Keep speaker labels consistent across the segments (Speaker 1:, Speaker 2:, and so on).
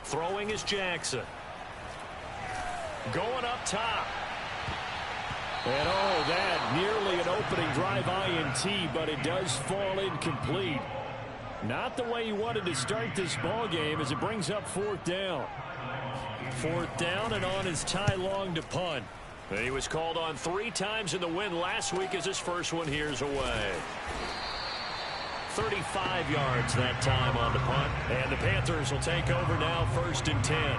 Speaker 1: Throwing is Jackson. Going up top. And oh, that nearly an opening drive INT, but it does fall incomplete. Not the way he wanted to start this ball game as it brings up 4th down. 4th down, and on is Ty Long to punt. He was called on 3 times in the win last week as his first one here's away. 35 yards that time on the punt. And the Panthers will take over now, 1st and 10.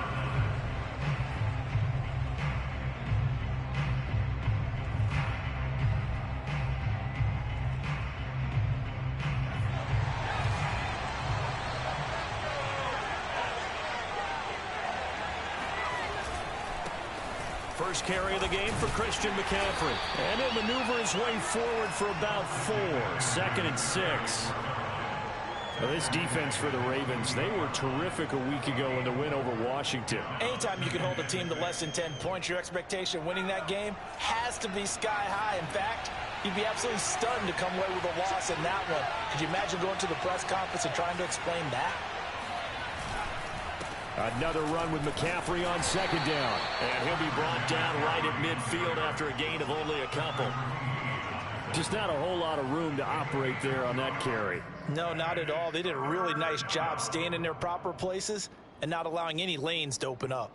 Speaker 1: First carry of the game for Christian McCaffrey. And he'll maneuver his way forward for about 4. 2nd and 6. Well, this defense for the Ravens, they were terrific a week ago in the win over Washington.
Speaker 2: Anytime you can hold a team to less than 10 points, your expectation of winning that game has to be sky high. In fact, you'd be absolutely stunned to come away with a loss in that one. Could you imagine going to the press conference and trying to explain that?
Speaker 1: Another run with McCaffrey on 2nd down. And he'll be brought down right at midfield after a gain of only a couple. Just not a whole lot of room to operate there on that carry.
Speaker 2: No, not at all. They did a really nice job staying in their proper places and not allowing any lanes to open up.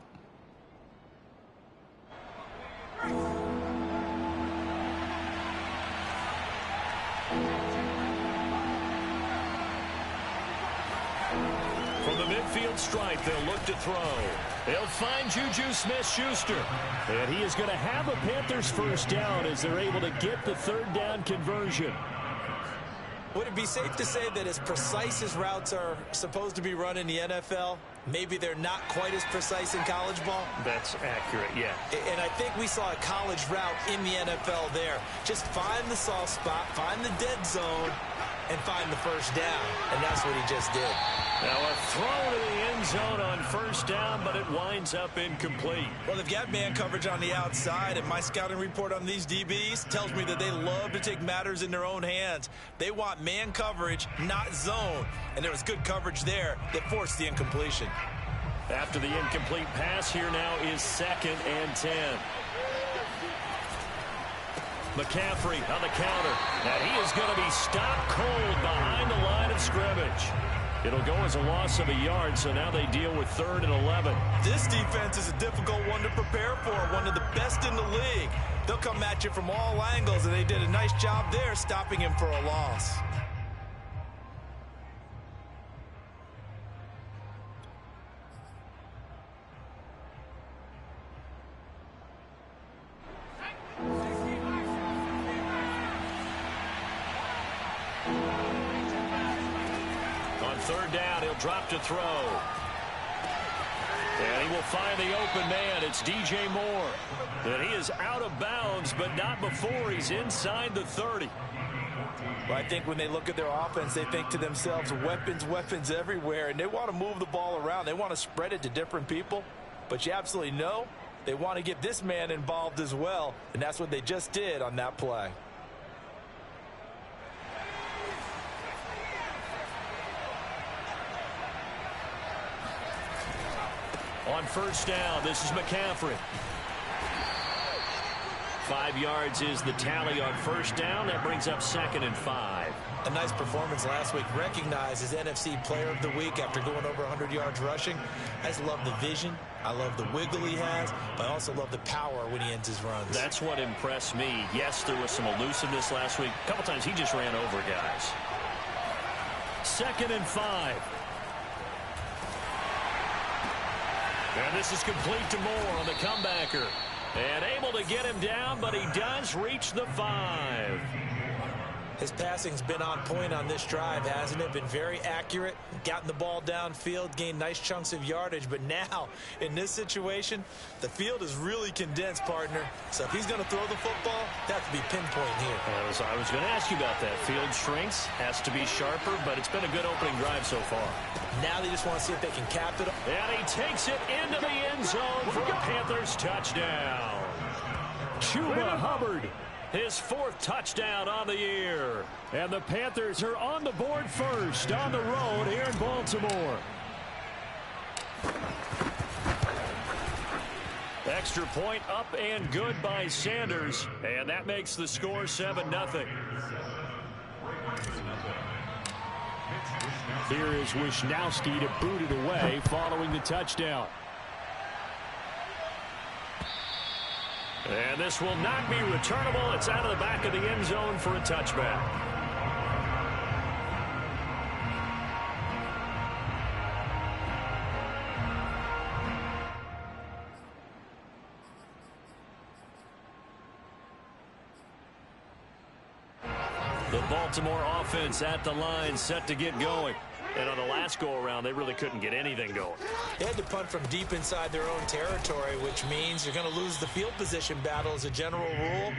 Speaker 1: From the midfield stripe, they'll look to throw. They'll find Juju Smith-Schuster. And he is going to have a Panthers first down as they're able to get the 3rd down conversion.
Speaker 2: Would it be safe to say that as precise as routes are supposed to be run in the NFL, maybe they're not quite as precise in college ball?
Speaker 1: That's accurate, yeah.
Speaker 2: And I think we saw a college route in the NFL there. Just find the soft spot, find the dead zone, and find the first down. And that's what he just did.
Speaker 1: Now a throw to the end zone on 1st down, but it winds up incomplete.
Speaker 2: Well, they've got man coverage on the outside, and my scouting report on these DBs tells me that they love to take matters in their own hands. They want man coverage, not zone. And there was good coverage there that forced the incompletion.
Speaker 1: After the incomplete pass, here now is 2nd and 10. McCaffrey on the counter. Now he is going to be stopped cold behind the line of scrimmage. It'll go as a loss of a yard, so now they deal with 3rd and 11.
Speaker 2: This defense is a difficult one to prepare for, one of the best in the league. They'll come at you from all angles, and they did a nice job there stopping him for a loss.
Speaker 1: On 3rd down, he'll drop to throw. And he will find the open man. It's DJ Moore. And he is out of bounds, but not before he's inside the 30.
Speaker 2: Well, I think when they look at their offense, they think to themselves, weapons, weapons everywhere. And they want to move the ball around. They want to spread it to different people. But you absolutely know they want to get this man involved as well. And that's what they just did on that play.
Speaker 1: On 1st down, this is McCaffrey. 5 yards is the tally on 1st down. That brings up 2nd and 5.
Speaker 2: A nice performance last week. Recognized as NFC Player of the Week after going over 100 yards rushing. I just love the vision. I love the wiggle he has, but I also love the power when he ends his runs.
Speaker 1: That's what impressed me. Yes, there was some elusiveness last week. A couple times he just ran over guys. 2nd and 5. And this is complete to Moore on the comebacker. And able to get him down, but he does reach the 5.
Speaker 2: His passing's been on point on this drive, hasn't it? Been very accurate, gotten the ball downfield, gained nice chunks of yardage. But now, in this situation, the field is really condensed, partner. So if he's going to throw the football, that has to be pinpoint here.
Speaker 1: I was going to ask you about that. Field shrinks, has to be sharper, but it's been a good opening drive so far.
Speaker 2: Now they just want to see if they can cap it.
Speaker 1: And he takes it into the end zone for a Panthers touchdown. Chuba Hubbard, his 4th touchdown on the year. And the Panthers are on the board first on the road here in Baltimore. extra point up and good by Sanders. And that makes the score 7-0. Here is Wisnowski to boot it away following the touchdown. And this will not be returnable. It's out of the back of the end zone for a touchback. The Baltimore offense at the line, set to get going. And on the last go-around, they really couldn't get anything going.
Speaker 2: They had to punt from deep inside their own territory, which means you're going to lose the field position battle as a general rule.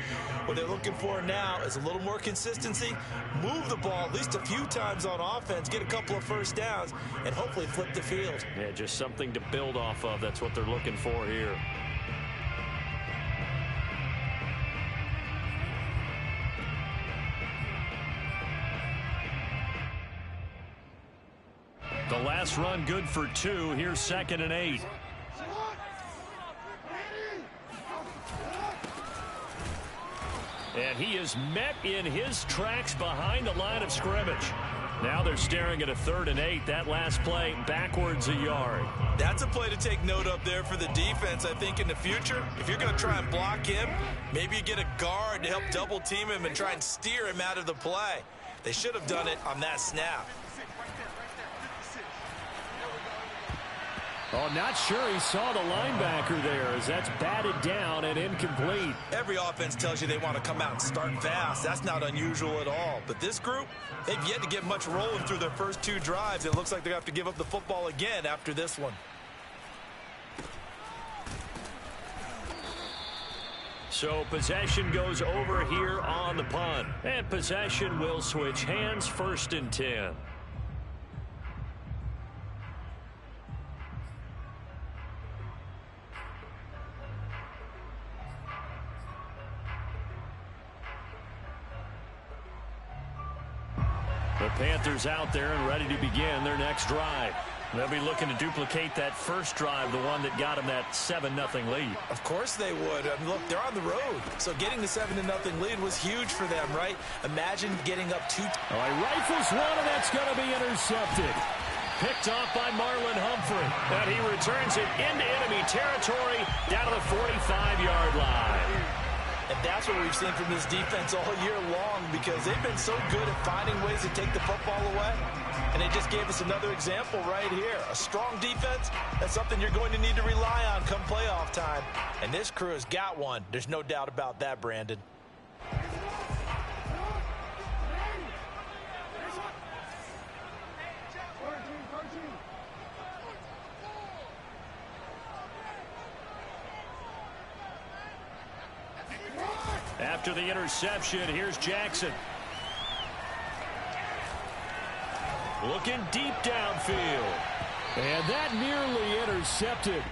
Speaker 2: What they're looking for now is a little more consistency, move the ball at least a few times on offense, get a couple of first downs, and hopefully flip the field.
Speaker 1: Yeah, just something to build off of. That's what they're looking for here. The last run good for 2. Here's 2nd and 8. And he is met in his tracks behind the line of scrimmage. Now they're staring at a 3rd and 8. That last play backwards a yard.
Speaker 2: That's a play to take note of there for the defense. I think in the future, if you're going to try and block him, maybe you get a guard to help double team him and try and steer him out of the play. They should have done it on that snap.
Speaker 1: Oh, not sure he saw the linebacker there as that's batted down and incomplete.
Speaker 2: Every offense tells you they want to come out and start fast. That's not unusual at all. But this group, they've yet to get much rolling through their first 2 drives. It looks like they're going to have to give up the football again after this one.
Speaker 1: So possession goes over here on the punt. And possession will switch hands, 1st and 10. The Panthers out there and ready to begin their next drive. They'll be looking to duplicate that first drive, the one that got them that 7-0 lead.
Speaker 2: Of course they would. I mean, look, they're on the road. So getting the 7-0 lead was huge for them, right? Imagine getting up 2.
Speaker 1: Oh, he rifles one, and that's going to be intercepted. Picked off by Marlon Humphrey. And he returns it into enemy territory down to the 45-yard line.
Speaker 2: And that's what we've seen from this defense all year long, because they've been so good at finding ways to take the football away. And they just gave us another example right here. A strong defense, that's something you're going to need to rely on come playoff time. And this crew has got one. There's no doubt about that, Brandon.
Speaker 1: After the interception, here's Jackson. Looking deep downfield. And that nearly intercepted.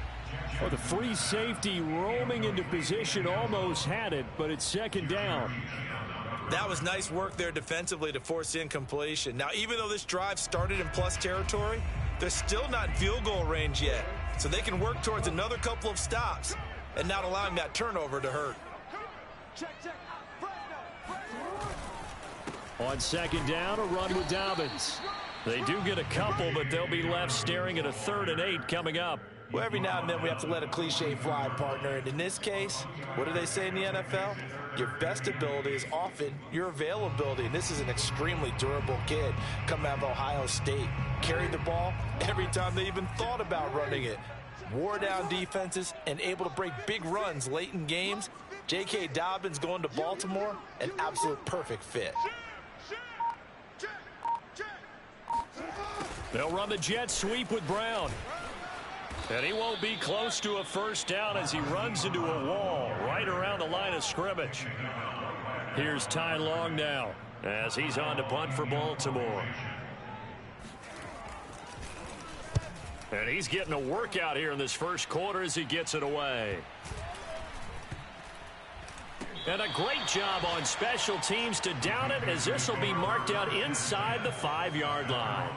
Speaker 1: Oh, the free safety roaming into position almost had it, but it's 2nd down.
Speaker 2: That was nice work there defensively to force incompletion. Now, even though this drive started in plus territory, they're still not in field goal range yet. So they can work towards another couple of stops and not allowing that turnover to hurt.
Speaker 1: On 2nd down, a run with Dobbins. They do get a couple, but they'll be left staring at a 3rd and 8 coming up.
Speaker 2: Well, every now and then we have to let a cliche fly, partner. And in this case, what do they say in the NFL? Your best ability is often your availability. And this is an extremely durable kid coming out of Ohio State. Carried the ball every time they even thought about running it. Wore down defenses and able to break big runs late in games. J.K. Dobbins going to Baltimore, an absolute perfect fit.
Speaker 1: They'll run the jet sweep with Brown. And he won't be close to a 1st down as he runs into a wall right around the line of scrimmage. Here's Ty Long now as he's on to punt for Baltimore. And he's getting a workout here in this 1st quarter as he gets it away. And a great job on special teams to down it, as this will be marked out inside the 5-yard line.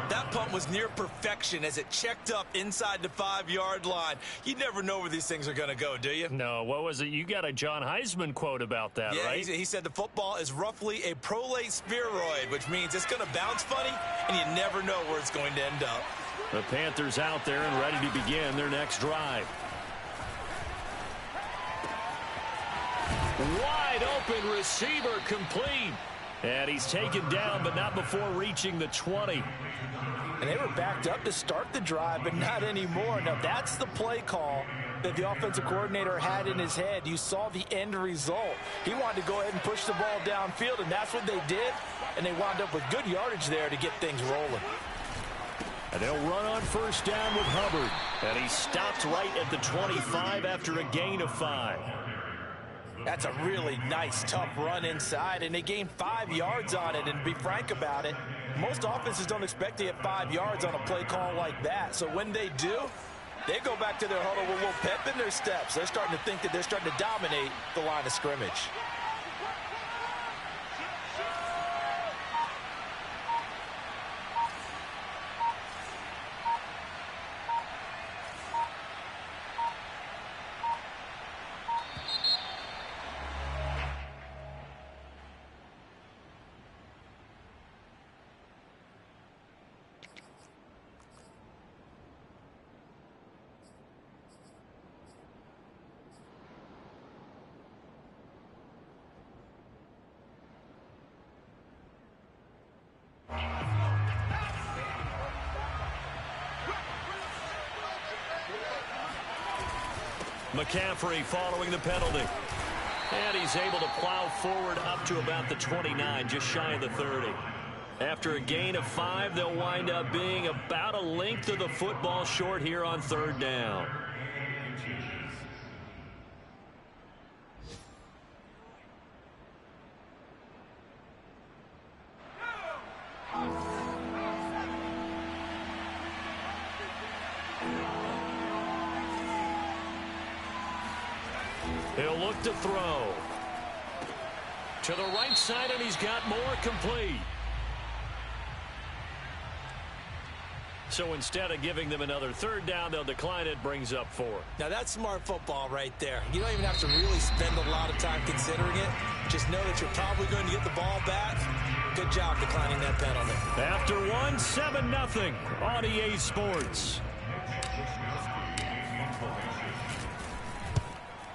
Speaker 2: That punt was near perfection as it checked up inside the 5-yard line. You never know where these things are going to go, do you?
Speaker 1: No, what was it? You got a John Heisman quote about that, right?
Speaker 2: Yeah, he said the football is roughly a prolate spheroid, which means it's going to bounce funny, and you never know where it's going to end up.
Speaker 1: The Panthers out there and ready to begin their next drive. Wide open receiver complete. And he's taken down, but not before reaching the 20.
Speaker 2: And they were backed up to start the drive, but not anymore. Now, that's the play call that the offensive coordinator had in his head. You saw the end result. He wanted to go ahead and push the ball downfield, and that's what they did. And they wound up with good yardage there to get things rolling.
Speaker 1: And they'll run on first down with Hubbard. And he stopped right at the 25 after a gain of 5.
Speaker 2: That's a really nice, tough run inside, and they gained 5 yards on it. And to be frank about it, most offenses don't expect to get 5 yards on a play call like that. So when they do, they go back to their huddle with a little pep in their steps. They're starting to think that they're starting to dominate the line of scrimmage.
Speaker 1: McCaffrey following the penalty. And he's able to plow forward up to about the 29, just shy of the 30. After a gain of 5, they'll wind up being about a length of the football short here on third down. He'll look to throw. To the right side, and he's got more complete. So instead of giving them another third down, they'll decline it, brings up 4.
Speaker 2: Now, that's smart football right there. You don't even have to really spend a lot of time considering it. Just know that you're probably going to get the ball back. Good job declining that penalty.
Speaker 1: After 1, 7-0 on EA Sports.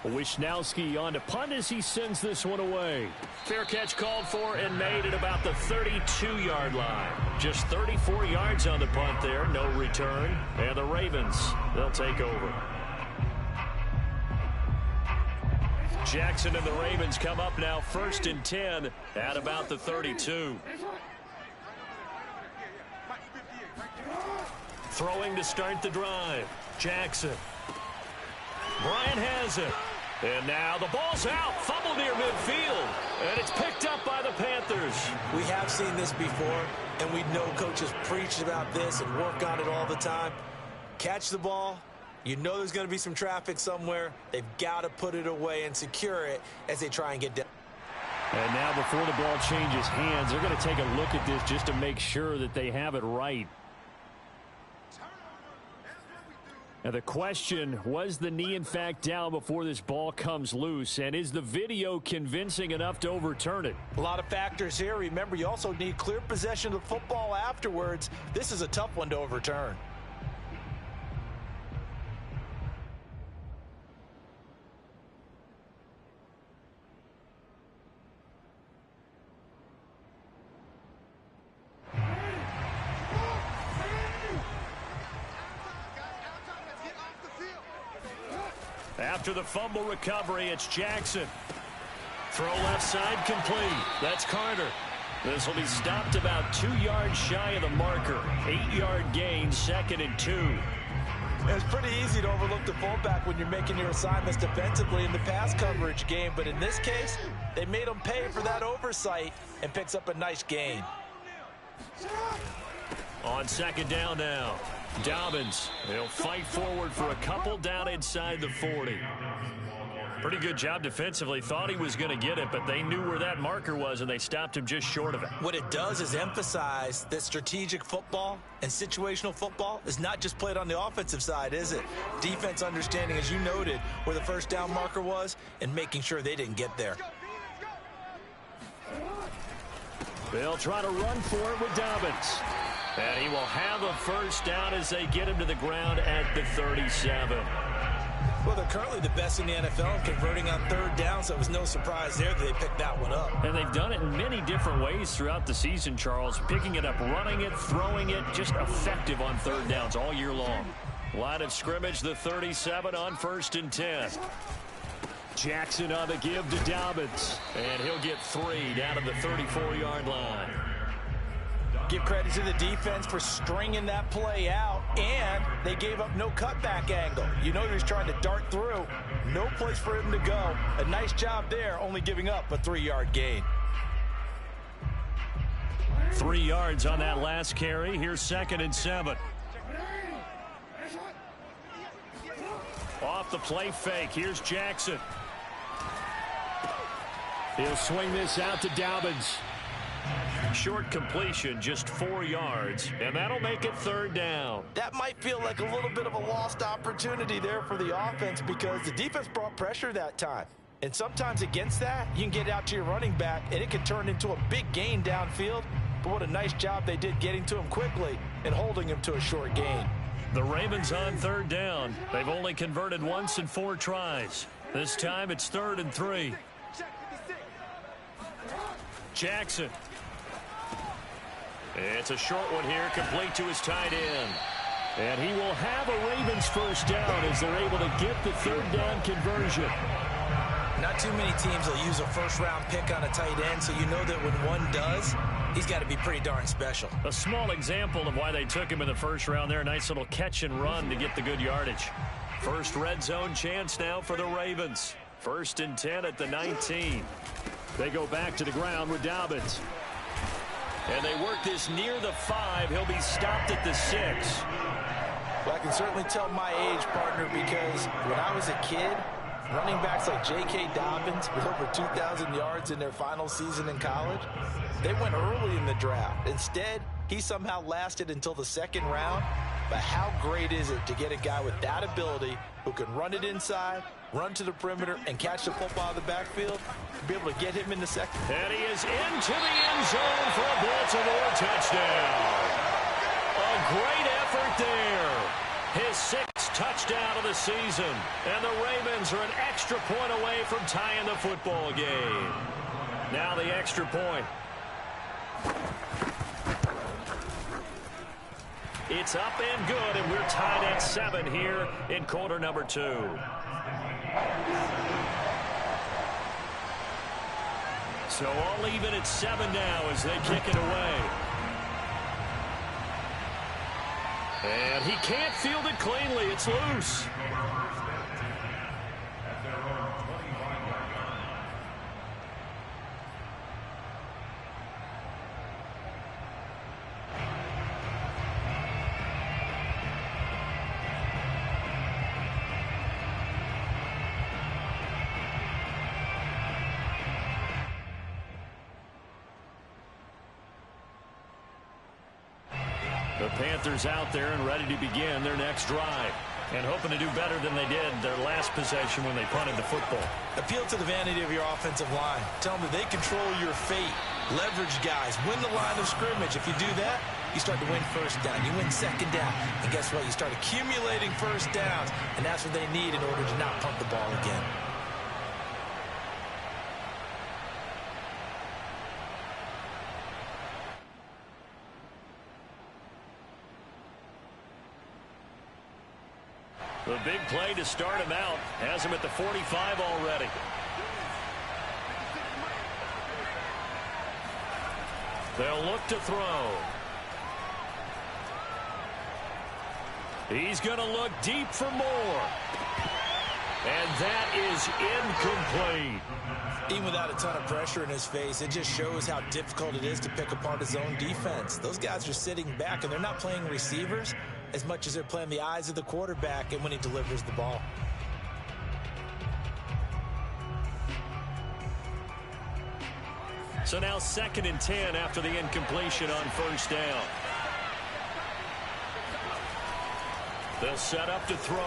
Speaker 1: Wisnowski on to punt as he sends this one away. Fair catch called for and made at about the 32-yard line. Just 34 yards on the punt there, no return. And the Ravens, they'll take over. Jackson and the Ravens come up now 1st and 10 at about the 32. Throwing to start the drive. Jackson. Bryant has it. And now the ball's out. Fumble near midfield. And it's picked up by the Panthers.
Speaker 2: We have seen this before, and we know coaches preach about this and work on it all the time. Catch the ball. You know there's going to be some traffic somewhere. They've got to put it away and secure it as they try and get down.
Speaker 1: And now before the ball changes hands, they're going to take a look at this just to make sure that they have it right. Now the question, was the knee in fact down before this ball comes loose? And is the video convincing enough to overturn it?
Speaker 2: A lot of factors here. Remember, you also need clear possession of the football afterwards. This is a tough one to overturn.
Speaker 1: After the fumble recovery, it's Jackson. Throw left side complete. That's Carter. This will be stopped about 2 yards shy of the marker. 8-yard gain, 2nd and 2.
Speaker 2: It's pretty easy to overlook the fullback when you're making your assignments defensively in the pass coverage game. But in this case, they made him pay for that oversight and picks up a nice gain.
Speaker 1: On 2nd down now. Dobbins, he'll fight forward for a couple down inside the 40. Pretty good job defensively. Thought he was going to get it, but they knew where that marker was, and they stopped him just short of it.
Speaker 2: What it does is emphasize that strategic football and situational football is not just played on the offensive side, is it? Defense understanding, as you noted, where the first down marker was and making sure they didn't get there.
Speaker 1: They'll try to run for it with Dobbins. And he will have a first down as they get him to the ground at the 37.
Speaker 2: Well, they're currently the best in the NFL in converting on third down, so it was no surprise there that they picked that one up.
Speaker 1: And they've done it in many different ways throughout the season, Charles. Picking it up, running it, throwing it, just effective on third downs all year long. Line of scrimmage, the 37 on 1st and 10. Jackson on the give to Dobbins. And he'll get 3 down to the 34-yard line.
Speaker 2: Give credit to the defense for stringing that play out, and they gave up no cutback angle. You know he was trying to dart through. No place for him to go. A nice job there, only giving up a 3-yard gain.
Speaker 1: 3 yards on that last carry. Here's 2nd and 7. Off the play fake. Here's Jackson. He'll swing this out to Dobbins. Short completion, just 4 yards, and that'll make it 3rd down.
Speaker 2: That might feel like a little bit of a lost opportunity there for the offense because the defense brought pressure that time. And sometimes against that, you can get out to your running back, and it can turn into a big gain downfield. But what a nice job they did getting to him quickly and holding him to a short gain.
Speaker 1: The Ravens on 3rd down. They've only converted once in 4 tries. This time it's 3rd and 3. Jackson. It's a short one here, complete to his tight end. And he will have a Ravens first down as they're able to get the 3rd down conversion.
Speaker 2: Not too many teams will use a first-round pick on a tight end, so you know that when one does, he's got to be pretty darn special.
Speaker 1: A small example of why they took him in the first round there. Nice little catch and run to get the good yardage. First red zone chance now for the Ravens. 1st and 10 at the 19. They go back to the ground with Dobbins. And they work this near the 5. He'll be stopped at the 6.
Speaker 2: Well, I can certainly tell my age, partner, because when I was a kid, running backs like J.K. Dobbins with over 2,000 yards in their final season in college, they went early in the draft. Instead, he somehow lasted until the 2nd round. But how great is it to get a guy with that ability who can run it inside, run to the perimeter, and catch the football out of the backfield, to be able to get him in the second.
Speaker 1: And he is into the end zone for a Baltimore touchdown. A great effort there. His 6th touchdown of the season. And the Ravens are an extra point away from tying the football game. Now the extra point. It's up and good, and we're tied at 7 here in quarter number 2. So all even at 7 now as they kick it away. And he can't field it cleanly. It's loose. The Panthers out there and ready to begin their next drive. And hoping to do better than they did their last possession when they punted the football.
Speaker 2: Appeal to the vanity of your offensive line. Tell them that they control your fate. Leverage guys. Win the line of scrimmage. If you do that, you start to win first down. You win 2nd down. And guess what? You start accumulating first downs. And that's what they need in order to not punt the ball again.
Speaker 1: The big play to start him out has him at the 45 already. They'll look to throw. He's going to look deep for more. And that is incomplete.
Speaker 2: Even without a ton of pressure in his face, it just shows how difficult it is to pick apart his own defense. Those guys are sitting back, and they're not playing receivers as much as they're playing the eyes of the quarterback and when he delivers the ball.
Speaker 1: So now 2nd and 10 after the incompletion on first down. They'll set up to throw.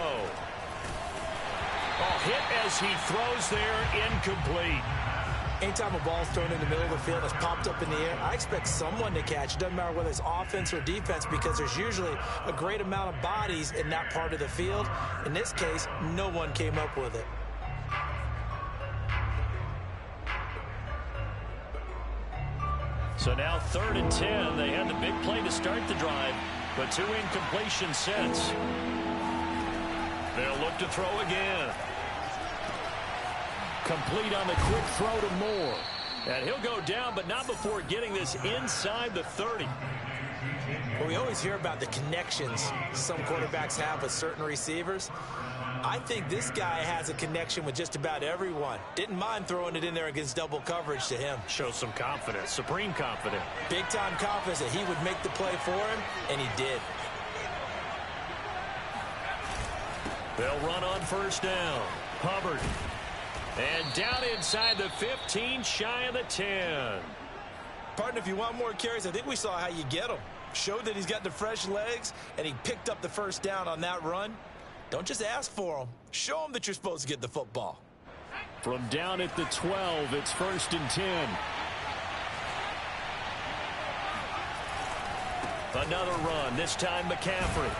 Speaker 1: Oh, hit as he throws there, incomplete.
Speaker 2: Anytime a ball's thrown in the middle of the field, it's popped up in the air, I expect someone to catch. It doesn't matter whether it's offense or defense, because there's usually a great amount of bodies in that part of the field. In this case, no one came up with it.
Speaker 1: So now 3rd and 10. They had the big play to start the drive, but 2 incompletions since. They'll look to throw again. Complete on the quick throw to Moore. And he'll go down, but not before getting this inside the 30.
Speaker 2: Well, we always hear about the connections some quarterbacks have with certain receivers. I think this guy has a connection with just about everyone. Didn't mind throwing it in there against double coverage to him.
Speaker 1: Shows some confidence, supreme confidence.
Speaker 2: Big-time confidence that he would make the play for him, and he did.
Speaker 1: They'll run on first down. Hubbard. And down inside the 15, shy of the 10.
Speaker 2: Partner, if you want more carries, I think we saw how you get them. Showed that he's got the fresh legs, and he picked up the first down on that run. Don't just ask for them. Show them that you're supposed to get the football.
Speaker 1: From down at the 12, it's 1st and 10. Another run, this time McCaffrey.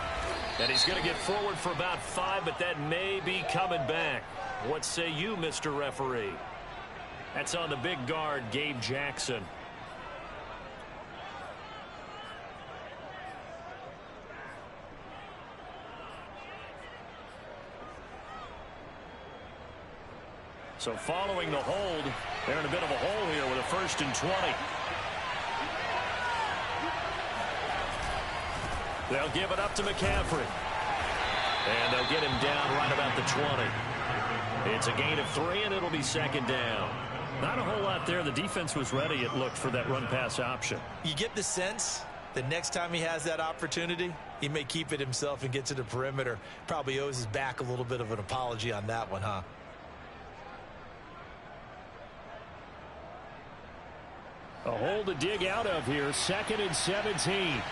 Speaker 1: And he's going to get forward for about 5, but that may be coming back. What say you, Mr. Referee? That's on the big guard, Gabe Jackson. So following the hold, they're in a bit of a hole here with a 1st and 20. They'll give it up to McCaffrey. And they'll get him down right about the 20. It's a gain of 3, and it'll be 2nd down. Not a whole lot there. The defense was ready, it looked, for that run-pass option.
Speaker 2: You get the sense that next time he has that opportunity, he may keep it himself and get to the perimeter. Probably owes his back a little bit of an apology on that one, huh?
Speaker 1: A hole to dig out of here. 2nd and 17.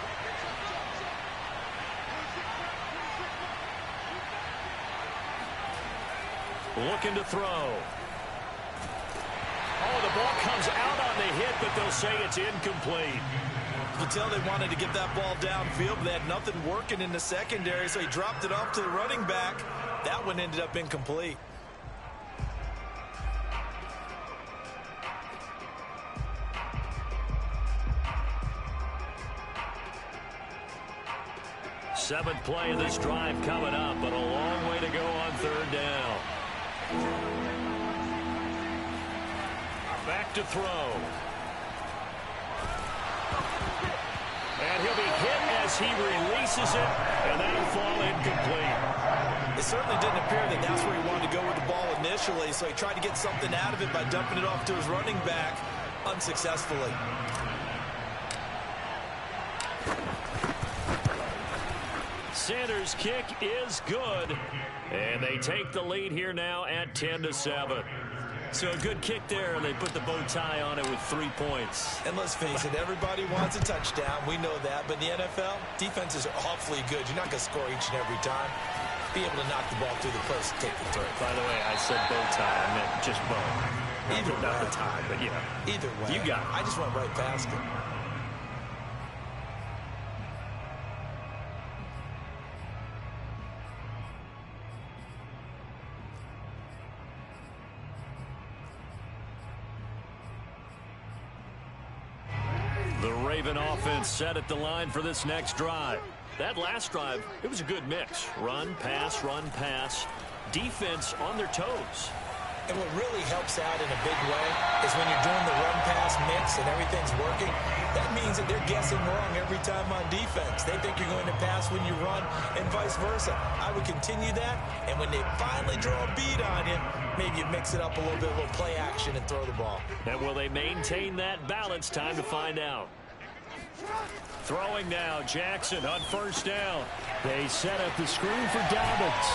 Speaker 1: Looking to throw. Oh, the ball comes out on the hit, but they'll say it's incomplete.
Speaker 2: You can tell they wanted to get that ball downfield, but they had nothing working in the secondary, so he dropped it off to the running back. That one ended up incomplete.
Speaker 1: Seventh play of this drive coming up, but a long way to go on 3rd down. Back to throw. And he'll be hit as he releases it, and that'll fall incomplete.
Speaker 2: It certainly didn't appear that that's where he wanted to go with the ball initially, so he tried to get something out of it by dumping it off to his running back unsuccessfully.
Speaker 1: Sanders' kick is good, and they take the lead here now at 10-7. So a good kick there, and they put the bow tie on it with 3 points.
Speaker 2: And let's face it, everybody wants a touchdown. We know that. But in the NFL, defenses are awfully good. You're not going to score each and every time. Be able to knock the ball through the post and take the throw.
Speaker 1: By the way, I said bow tie. I meant just bow.
Speaker 2: Either
Speaker 1: not
Speaker 2: way.
Speaker 1: the tie, but yeah.
Speaker 2: Either way.
Speaker 1: You got it.
Speaker 2: I just went right past it.
Speaker 1: The Raven offense set at the line for this next drive. That last drive, it was a good mix. Run, pass, defense on their toes.
Speaker 2: And what really helps out in a big way is when you're doing the run-pass mix and everything's working, that means that they're guessing wrong every time on defense. They think you're going to pass when you run and vice versa. I would continue that, and when they finally draw a bead on you, maybe you mix it up a little bit, a little play action, and throw the ball.
Speaker 1: And will they maintain that balance? Time to find out. Throwing now, Jackson on first down. They set up the screen for Dobbins.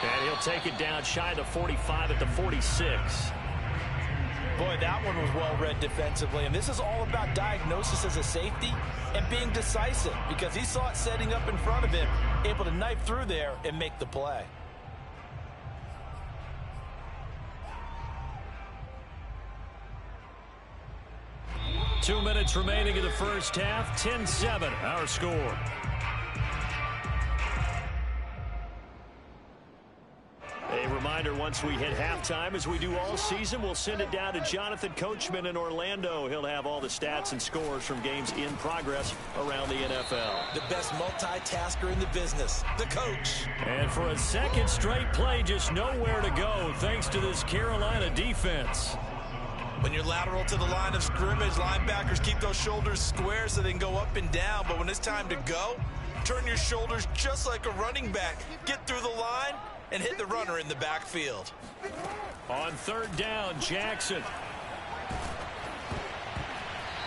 Speaker 1: And he'll take it down shy of the 45 at the 46.
Speaker 2: Boy, that one was well read defensively, and this is all about diagnosis as a safety and being decisive because he saw it setting up in front of him, able to knife through there and make the play.
Speaker 1: Two minutes remaining in the first half. 10-7, our score. A reminder, once we hit halftime, as we do all season, we'll send it down to Jonathan Coachman in Orlando. He'll have all the stats and scores from games in progress around the NFL.
Speaker 2: The best multitasker in the business, the coach.
Speaker 1: And for a second straight play, just nowhere to go, thanks to this Carolina defense.
Speaker 2: When you're lateral to the line of scrimmage, linebackers keep those shoulders square so they can go up and down. But when it's time to go, turn your shoulders just like a running back. Get through the line and hit the runner in the backfield.
Speaker 1: On third down, Jackson.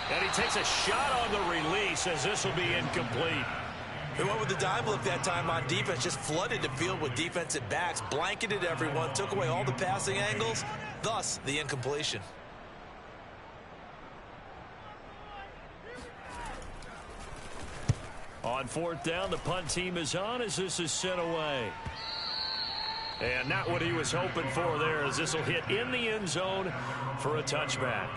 Speaker 1: And he takes a shot on the release as this will be incomplete.
Speaker 2: They went with the dime look that time on defense, just flooded the field with defensive backs, blanketed everyone, took away all the passing angles, thus the incompletion.
Speaker 1: On fourth down, the punt team is on as this is sent away. And not what he was hoping for there, as this will hit in the end zone for a touchback.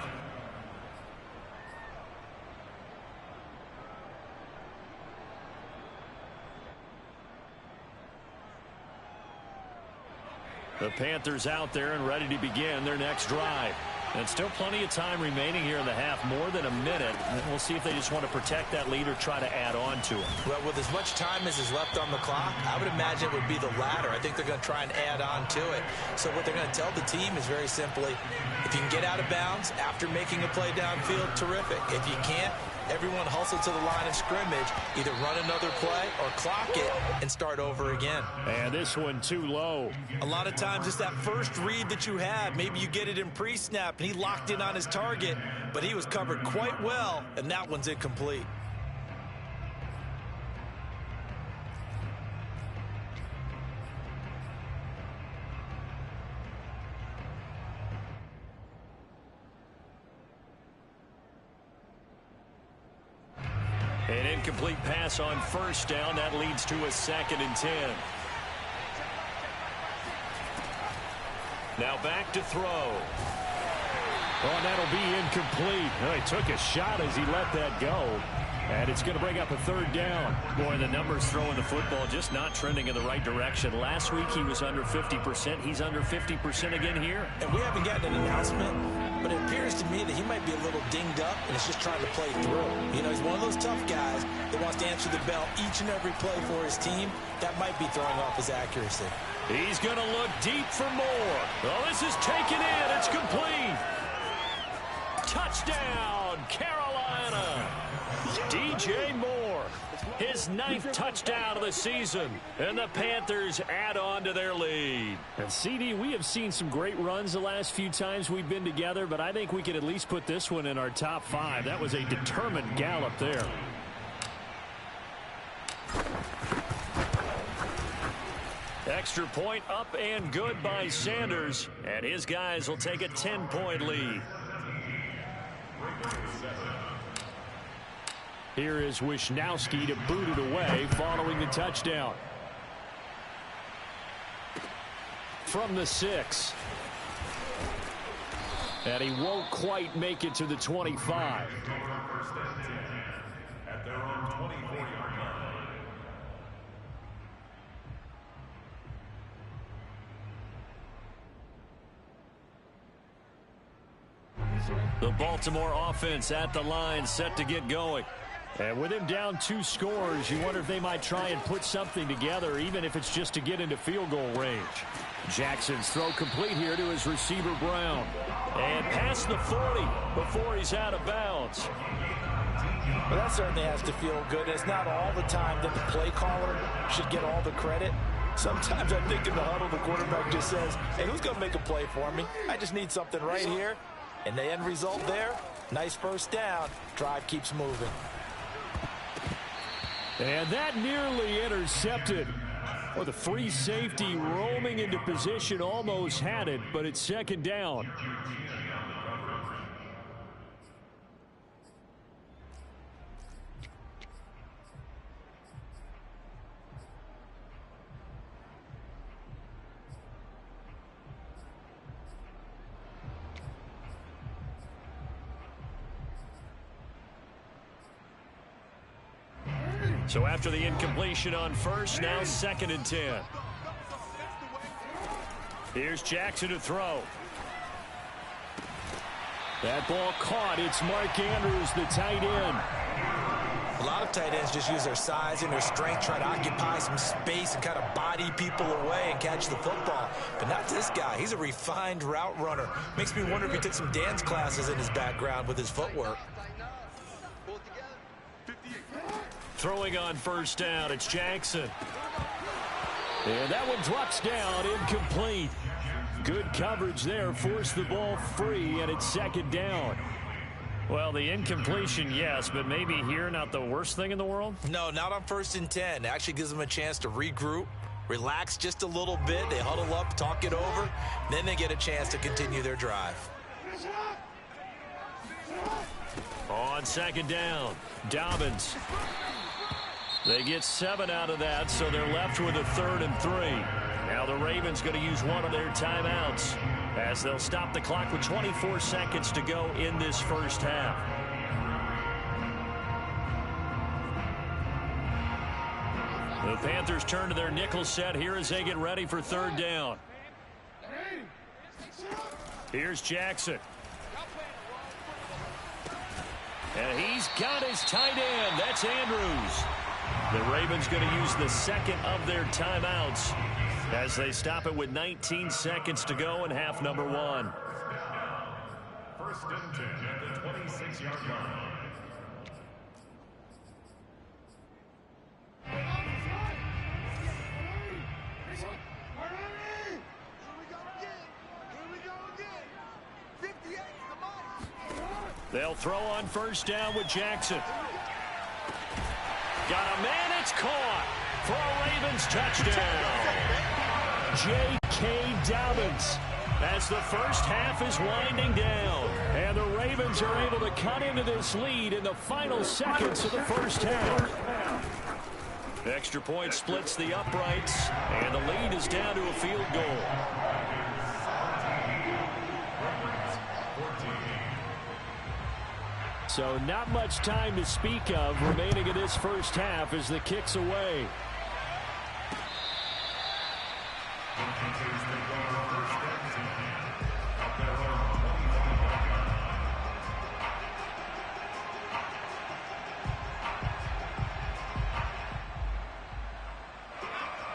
Speaker 1: The Panthers out there and ready to begin their next drive. And still plenty of time remaining here in the half, more than a minute. And we'll see if they just want to protect that lead or try to add on to it.
Speaker 2: Well, with as much time as is left on the clock, I would imagine it would be the latter. I think they're going to try and add on to it. So what they're going to tell the team is very simply, if you can get out of bounds after making a play downfield, terrific. If you can't, everyone hustle to the line of scrimmage, either run another play or clock it and start over again.
Speaker 1: And this one too low.
Speaker 2: A lot of times it's that first read that you have. Maybe you get it in pre-snap and he locked in on his target, but he was covered quite well, and that one's incomplete.
Speaker 1: An incomplete pass on first down. That leads to a 2nd and 10. Now back to throw. Oh, that'll be incomplete. Oh, he took a shot as he let that go. And it's going to bring up a 3rd down. Boy, the numbers throwing the football just not trending in the right direction. Last week he was under 50%. He's under 50% again here.
Speaker 2: And we haven't gotten an announcement, but it appears to me that he might be a little dinged up and is just trying to play through. You know, he's one of those tough guys that wants to answer the bell each and every play for his team. That might be throwing off his accuracy.
Speaker 1: He's going to look deep for more. Oh, this is taken in. It's complete. Touchdown, Carolina. DJ Moore, his 9th touchdown of the season, and the Panthers add on to their lead. And CD, we have seen some great runs the last few times we've been together, but I think we could at least put this one in our top 5. That was a determined gallop there. Extra point up and good by Sanders, and his guys will take a 10-point lead. Here is Wisnowski to boot it away following the touchdown. From the 6. And he won't quite make it to the 25. At their own 24-yard line. The Baltimore offense at the line, set to get going. And with him down 2 scores, you wonder if they might try and put something together, even if it's just to get into field goal range. Jackson's throw complete here to his receiver, Brown. And past the 40 before he's out of bounds.
Speaker 2: Well, that certainly has to feel good. It's not all the time that the play caller should get all the credit. Sometimes I think in the huddle, the quarterback just says, hey, who's going to make a play for me? I just need something right here. And the end result there, nice first down. Drive keeps moving.
Speaker 1: And that nearly intercepted. Well, the free safety roaming into position almost had it, but it's 2nd down. So after the incompletion on first, now 2nd and 10. Here's Jackson to throw. That ball caught. It's Mark Andrews, the tight end.
Speaker 2: A lot of tight ends just use their size and their strength, try to occupy some space and kind of body people away and catch the football. But not this guy. He's a refined route runner. Makes me wonder if he took some dance classes in his background with his footwork.
Speaker 1: Throwing on first down, it's Jackson. And that one drops down, incomplete. Good coverage there, forced the ball free, and it's 2nd down. Well, the incompletion, yes, but maybe here not the worst thing in the world?
Speaker 2: No, not on 1st and 10. It actually gives them a chance to regroup, relax just a little bit. They huddle up, talk it over, then they get a chance to continue their drive.
Speaker 1: On 2nd down, Dobbins. They get 7 out of that, so they're left with a 3rd and 3. Now the Ravens going to use one of their timeouts as they'll stop the clock with 24 seconds to go in this first half. The Panthers turn to their nickel set here as they get ready for 3rd down. Here's Jackson. And he's got his tight end. That's Andrews. The Ravens going to use the 2nd of their timeouts as they stop it with 19 seconds to go in half number 1.
Speaker 3: 1st and 10 at the 26-yard line.
Speaker 1: They'll throw on first down with Jackson. Got a man, it's caught for a Ravens touchdown. J.K. Dobbins as the first half is winding down. And the Ravens are able to cut into this lead in the final seconds of the first half. Extra point splits the uprights, and the lead is down to a field goal. So not much time to speak of remaining in this first half as the kick's away.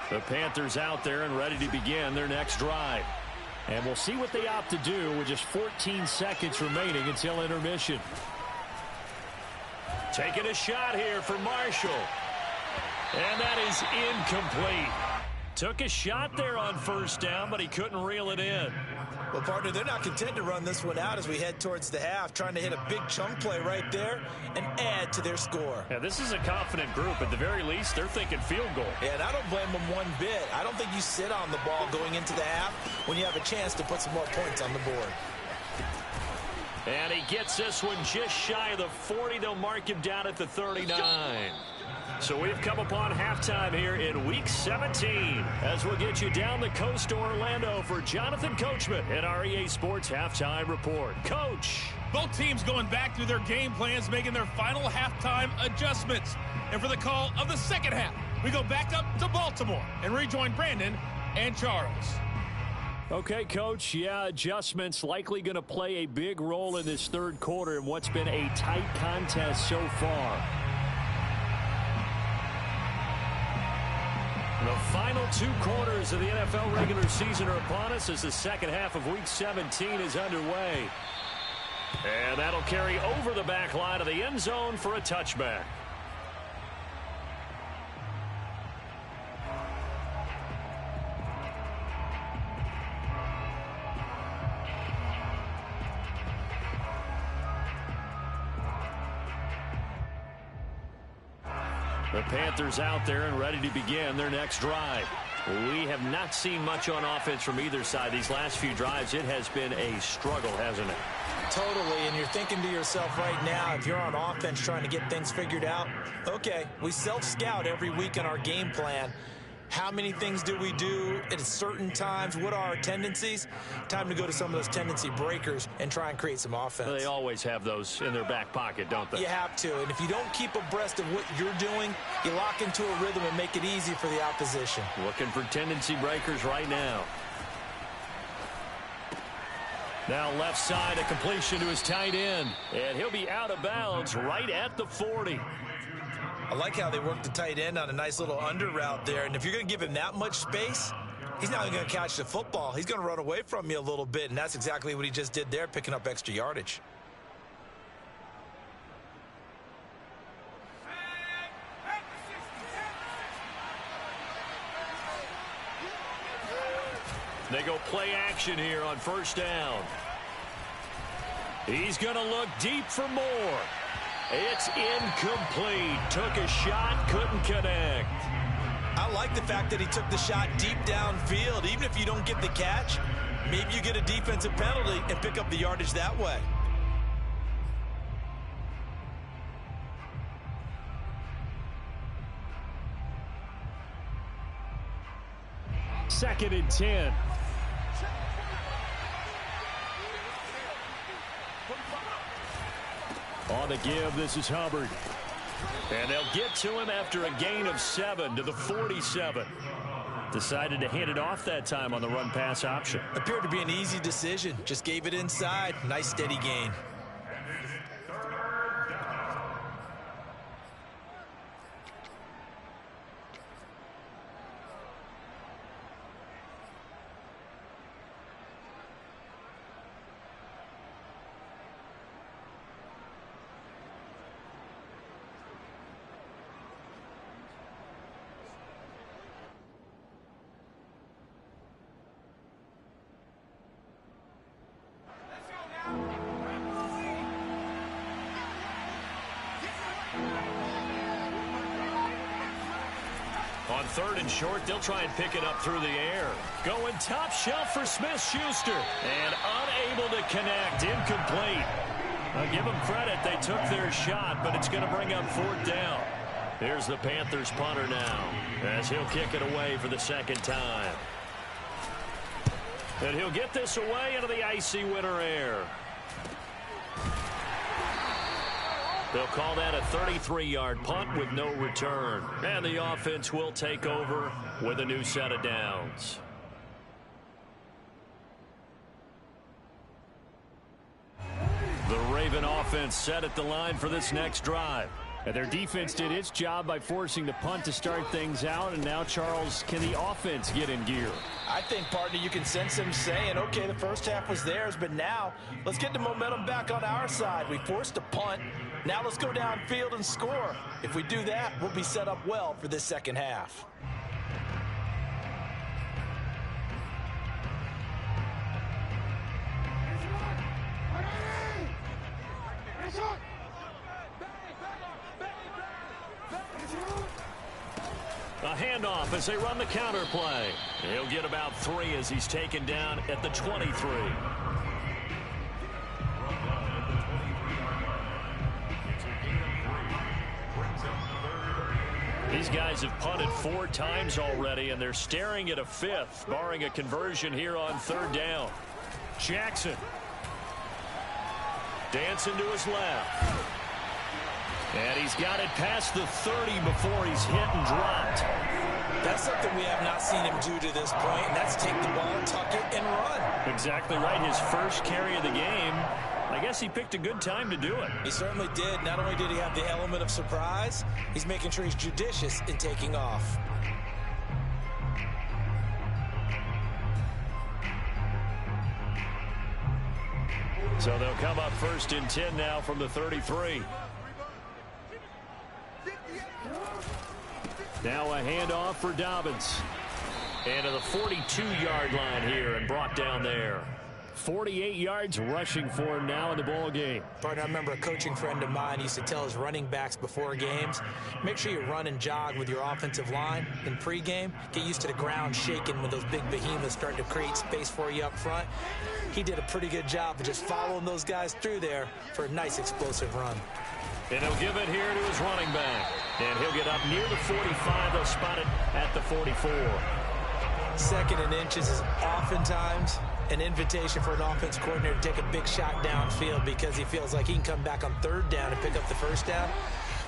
Speaker 1: The Panthers out there and ready to begin their next drive. And we'll see what they opt to do with just 14 seconds remaining until intermission. Taking a shot here for Marshall. And that is incomplete. Took a shot there on first down, but he couldn't reel it in.
Speaker 2: Well, partner, they're not content to run this one out as we head towards the half, trying to hit a big chunk play right there and add to their score.
Speaker 1: Yeah, this is a confident group. At the very least, they're thinking field goal.
Speaker 2: Yeah, and I don't blame them one bit. I don't think you sit on the ball going into the half when you have a chance to put some more points on the board.
Speaker 1: And he gets this one just shy of the 40. They'll mark him down at the 39. So we've come upon halftime here in Week 17 as we'll get you down the coast to Orlando for Jonathan Coachman in our EA Sports Halftime Report. Coach.
Speaker 4: Both teams going back through their game plans, making their final halftime adjustments. And for the call of the second half, we go back up to Baltimore and rejoin Brandon and Charles.
Speaker 1: Okay, Coach, yeah, adjustments likely going to play a big role in this third quarter in what's been a tight contest so far. The final 2 quarters of the NFL regular season are upon us as the second half of Week 17 is underway. And that'll carry over the back line of the end zone for a touchback. The Panthers out there and ready to begin their next drive. We have not seen much on offense from either side. These last few drives, it has been a struggle, hasn't it?
Speaker 2: Totally, and you're thinking to yourself right now, if you're on offense trying to get things figured out, okay, we self-scout every week in our game plan. How many things do we do at certain times? What are our tendencies? Time to go to some of those tendency breakers and try and create some offense.
Speaker 1: They always have those in their back pocket, don't they?
Speaker 2: You have to. And if you don't keep abreast of what you're doing, you lock into a rhythm and make it easy for the opposition.
Speaker 1: Looking for tendency breakers right now. Now left side, a completion to his tight end. And he'll be out of bounds right at the 40.
Speaker 2: I like how they work the tight end on a nice little under route there. And if you're going to give him that much space, he's not going to catch the football. He's going to run away from you a little bit, and that's exactly what he just did there, picking up extra yardage.
Speaker 1: They go play action here on first down. He's going to look deep for more. It's incomplete. Took a shot, couldn't connect.
Speaker 2: I like the fact that he took the shot deep downfield. Even if you don't get the catch, maybe you get a defensive penalty and pick up the yardage that way.
Speaker 1: Second and 10. On the give, this is Hubbard. And they'll get to him after a gain of 7 to the 47. Decided to hand it off that time on the run-pass option.
Speaker 2: Appeared to be an easy decision. Just gave it inside. Nice steady gain.
Speaker 1: On third and short, they'll try and pick it up through the air. Going top shelf for Smith-Schuster. And unable to connect. Incomplete. I'll give them credit. They took their shot, but it's going to bring up fourth down. Here's the Panthers punter now, as he'll kick it away for the second time. And he'll get this away into the icy winter air. They'll call that a 33-yard punt with no return. And the offense will take over with a new set of downs. The Raven offense set at the line for this next drive. And their defense did its job by forcing the punt to start things out. And now, Charles, can the offense get in gear?
Speaker 2: I think, partner, you can sense him saying, okay, the first half was theirs, but now let's get the momentum back on our side. We forced a punt. Now let's go downfield and score. If we do that, we'll be set up well for this second half.
Speaker 1: A handoff as they run the counter play. He'll get about 3 as he's taken down at the 23. These guys have punted 4 times already, and they're staring at a 5th, barring a conversion here on third down. Jackson. Dancing to his left. And he's got it past the 30 before he's hit and dropped.
Speaker 2: That's something we have not seen him do to this point, and that's take the ball, tuck it, and run.
Speaker 1: Exactly right. His first carry of the game. I guess he picked a good time to do it.
Speaker 2: He certainly did. Not only did he have the element of surprise, he's making sure he's judicious in taking off.
Speaker 1: So they'll come up first and 10 now from the 33. Now a handoff for Dobbins. And to the 42-yard line here and brought down there. 48 yards rushing for him now in the ball game.
Speaker 2: Partner, I remember a coaching friend of mine used to tell his running backs before games, make sure you run and jog with your offensive line in pregame. Get used to the ground shaking when those big behemoths start to create space for you up front. He did a pretty good job of just following those guys through there for a nice explosive run.
Speaker 1: And he'll give it here to his running back. And he'll get up near the 45. They'll spot it at the 44.
Speaker 2: 2nd and inches is oftentimes an invitation for an offense coordinator to take a big shot downfield because he feels like he can come back on 3rd down and pick up the 1st down.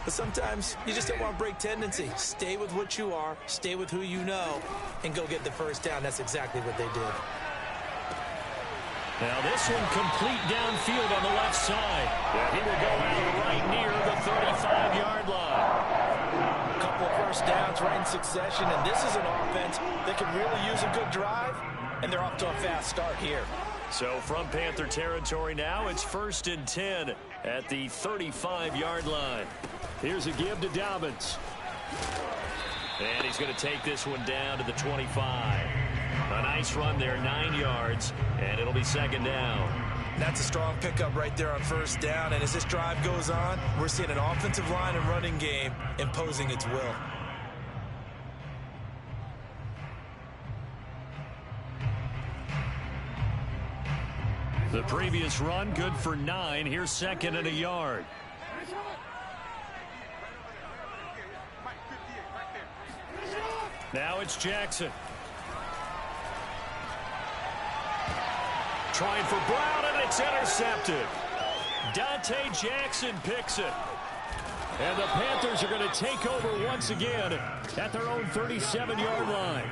Speaker 2: But sometimes you just don't want to break tendency. Stay with what you are, stay with who you know, and go get the 1st down. That's exactly what they did.
Speaker 1: Now this one complete downfield on the left side. Yeah, he will go out right near the 35-yard line.
Speaker 2: A couple of 1st downs right in succession, and this is an offense that can really use a good drive, and they're off to a fast start here.
Speaker 1: So from Panther territory now, it's 1st and 10 at the 35-yard line. Here's a give to Dobbins. And he's going to take this one down to the 25. A nice run there, 9 yards, and it'll be 2nd down.
Speaker 2: That's a strong pickup right there on 1st down, and as this drive goes on, we're seeing an offensive line and running game imposing its will.
Speaker 1: The previous run good for 9. Here's 2nd and a yard. Now it's Jackson. Trying for Brown, and it's intercepted. Dante Jackson picks it. And the Panthers are going to take over once again at their own 37-yard line.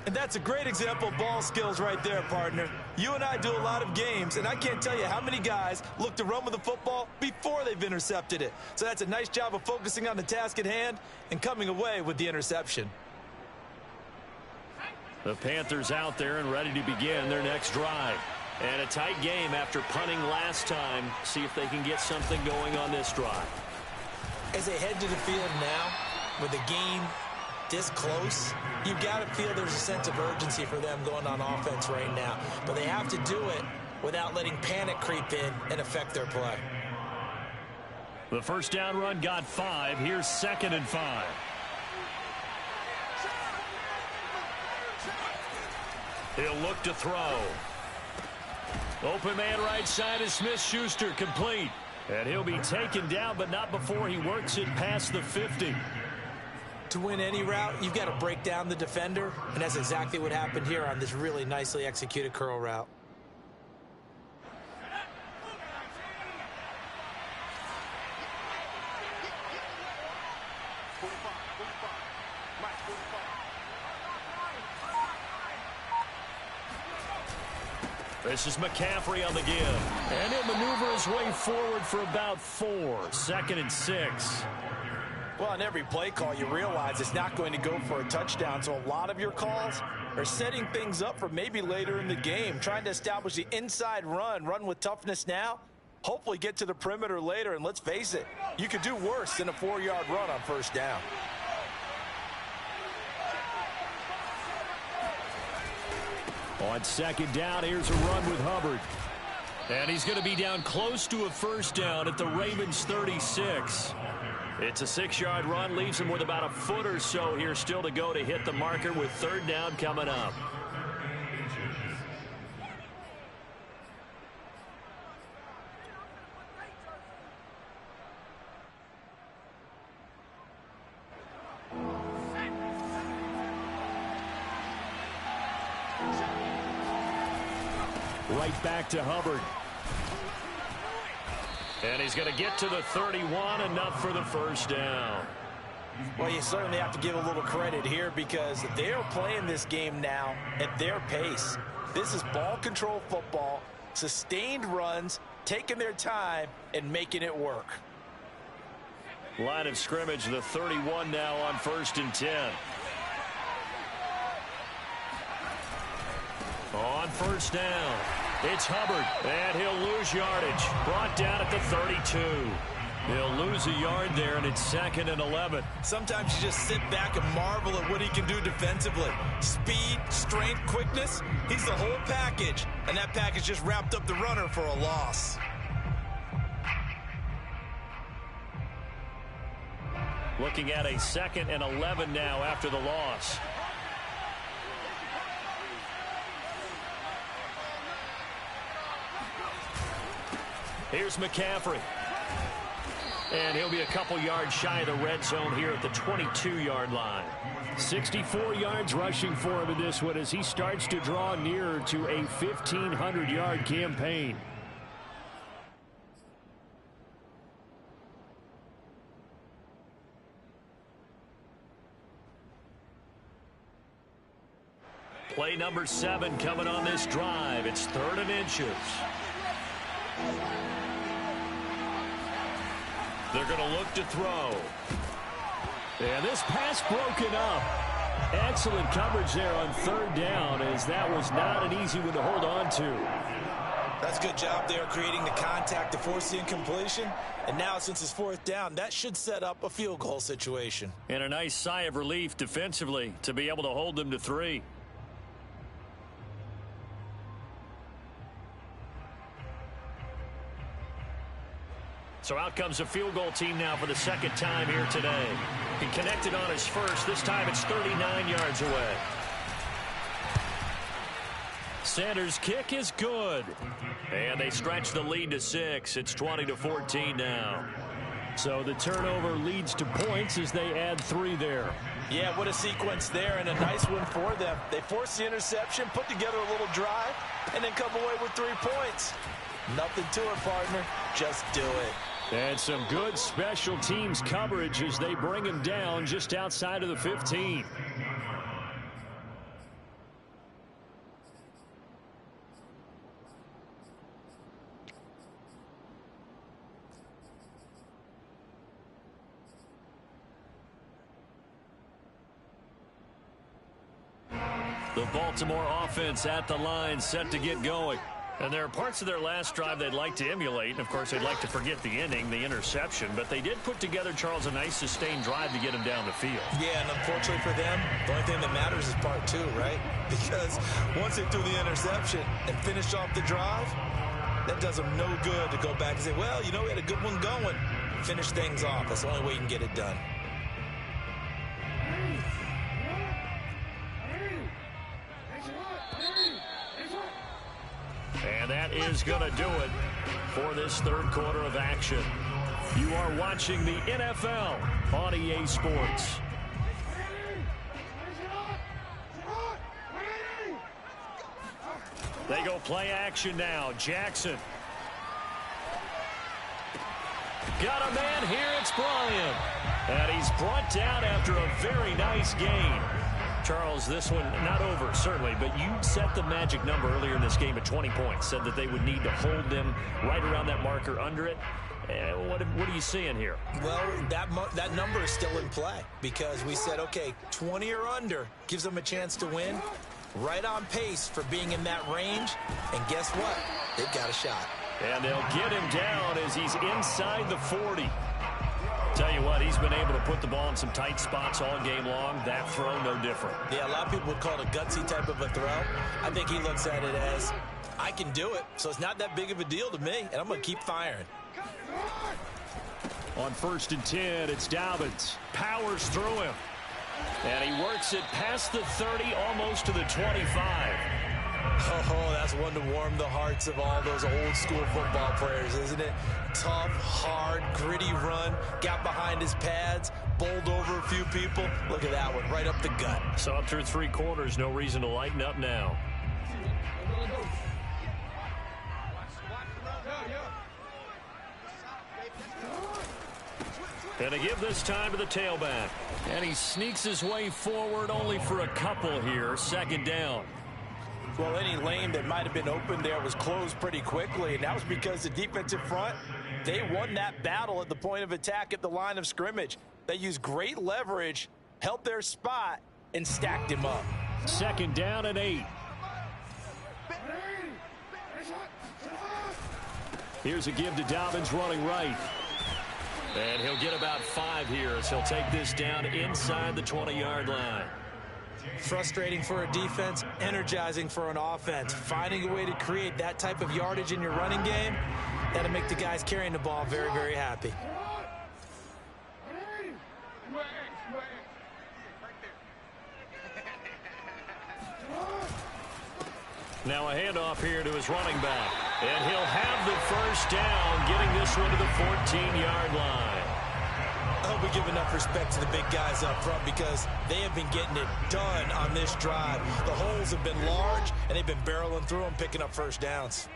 Speaker 2: And that's a great example of ball skills right there, partner. You and I do a lot of games, and I can't tell you how many guys look to run with the football before they've intercepted it. So that's a nice job of focusing on the task at hand and coming away with the interception.
Speaker 1: The Panthers out there and ready to begin their next drive. And a tight game after punting last time. See if they can get something going on this drive.
Speaker 2: As they head to the field now, with the game this close, you've got to feel there's a sense of urgency for them going on offense right now. But they have to do it without letting panic creep in and affect their play.
Speaker 1: The 1st down run got 5. Here's 2nd and 5. He'll look to throw. Open man right side is Smith-Schuster, complete. And he'll be taken down, but not before he works it past the 50.
Speaker 2: To win any route, you've got to break down the defender, and that's exactly what happened here on this really nicely executed curl route.
Speaker 1: This is McCaffrey on the give. And he'll maneuver his way forward for about 4. 2nd and 6.
Speaker 2: Well, on every play call, you realize it's not going to go for a touchdown. So a lot of your calls are setting things up for maybe later in the game, trying to establish the inside run with toughness now, hopefully get to the perimeter later. And let's face it, you could do worse than a 4-yard run on 1st down.
Speaker 1: On 2nd down, here's a run with Hubbard. And he's going to be down close to a 1st down at the Ravens 36. It's a 6-yard run, leaves him with about a foot or so here still to go to hit the marker with 3rd down coming up. Right back to Hubbard. And he's going to get to the 31, enough for the 1st down.
Speaker 2: Well, you certainly have to give a little credit here because they are playing this game now at their pace. This is ball control football, sustained runs, taking their time and making it work.
Speaker 1: Line of scrimmage, the 31 now on 1st and 10. On 1st down, it's Hubbard, and he'll lose yardage. Brought down at the 32. He'll lose a yard there, and it's 2nd and 11.
Speaker 2: Sometimes you just sit back and marvel at what he can do defensively. Speed, strength, quickness, he's the whole package. And that package just wrapped up the runner for a loss.
Speaker 1: Looking at a 2nd and 11 now after the loss. Here's McCaffrey. And he'll be a couple yards shy of the red zone here at the 22-yard line. 64 yards rushing for him in this one as he starts to draw nearer to a 1,500-yard campaign. Play number 7 coming on this drive. It's 3rd and inches. They're going to look to throw. And this pass broken up. Excellent coverage there on 3rd down, as that was not an easy one to hold on to.
Speaker 2: That's a good job there creating the contact to force the incompletion. And now since it's 4th down, that should set up a field goal situation.
Speaker 1: And a nice sigh of relief defensively to be able to hold them to 3. So out comes a field goal team now for the 2nd time here today. He connected on his first. This time it's 39 yards away. Sanders' kick is good. And they stretch the lead to 6. It's 20-14 now. So the turnover leads to points as they add 3 there.
Speaker 2: Yeah, what a sequence there, and a nice one for them. They force the interception, put together a little drive, and then come away with 3 points. Nothing to it, partner. Just do it.
Speaker 1: And some good special teams coverage as they bring him down just outside of the 15. The Baltimore offense at the line, set to get going. And there are parts of their last drive they'd like to emulate. And, of course, they'd like to forget the inning, the interception. But they did put together, Charles, a nice sustained drive to get him down the field.
Speaker 2: Yeah, and unfortunately for them, the only thing that matters is part 2, right? Because once they threw the interception and finished off the drive, that does them no good to go back and say, well, you know, we had a good one going. Finish things off. That's the only way you can get it done.
Speaker 1: And that is going to do it for this 3rd quarter of action. You are watching the NFL on EA Sports. They go play action now. Jackson. Got a man here. It's Bryant. And he's brought down after a very nice gain. Charles, this one not over, certainly, but you set the magic number earlier in this game at 20 points. Said that they would need to hold them right around that marker under it. What are you seeing here?
Speaker 2: Well, that number is still in play because we said, okay, 20 or under gives them a chance to win. Right on pace for being in that range. And guess what? They've got a shot.
Speaker 1: And they'll get him down as he's inside the 40. Tell you what, he's been able to put the ball in some tight spots all game long. That throw, no different.
Speaker 2: Yeah, a lot of people would call it a gutsy type of a throw. I think he looks at it as, I can do it, so it's not that big of a deal to me, and I'm going to keep firing.
Speaker 1: On 1st and 10, it's Dobbins. Powers through him. And he works it past the 30, almost to the 25.
Speaker 2: Oh, that's one to warm the hearts of all those old school football players, isn't it? Tough, hard, gritty run, got behind his pads, bowled over a few people. Look at that one, right up the gut.
Speaker 1: So up through 3 quarters, no reason to lighten up now. And to give this time to the tailback. And he sneaks his way forward only for a couple here. 2nd down.
Speaker 2: Well, any lane that might have been open there was closed pretty quickly, and that was because the defensive front, they won that battle at the point of attack at the line of scrimmage. They used great leverage, held their spot, and stacked him up.
Speaker 1: 2nd down and 8. Here's a give to Dobbins running right. And he'll get about 5 here as he'll take this down inside the 20-yard line.
Speaker 2: Frustrating for a defense, energizing for an offense. Finding a way to create that type of yardage in your running game, that'll make the guys carrying the ball very, very happy.
Speaker 1: Now a handoff here to his running back. And he'll have the first down, getting this one to the 14-yard line.
Speaker 2: I hope we give enough respect to the big guys up front because they have been getting it done on this drive. The holes have been large, and they've been barreling through them, picking up first downs.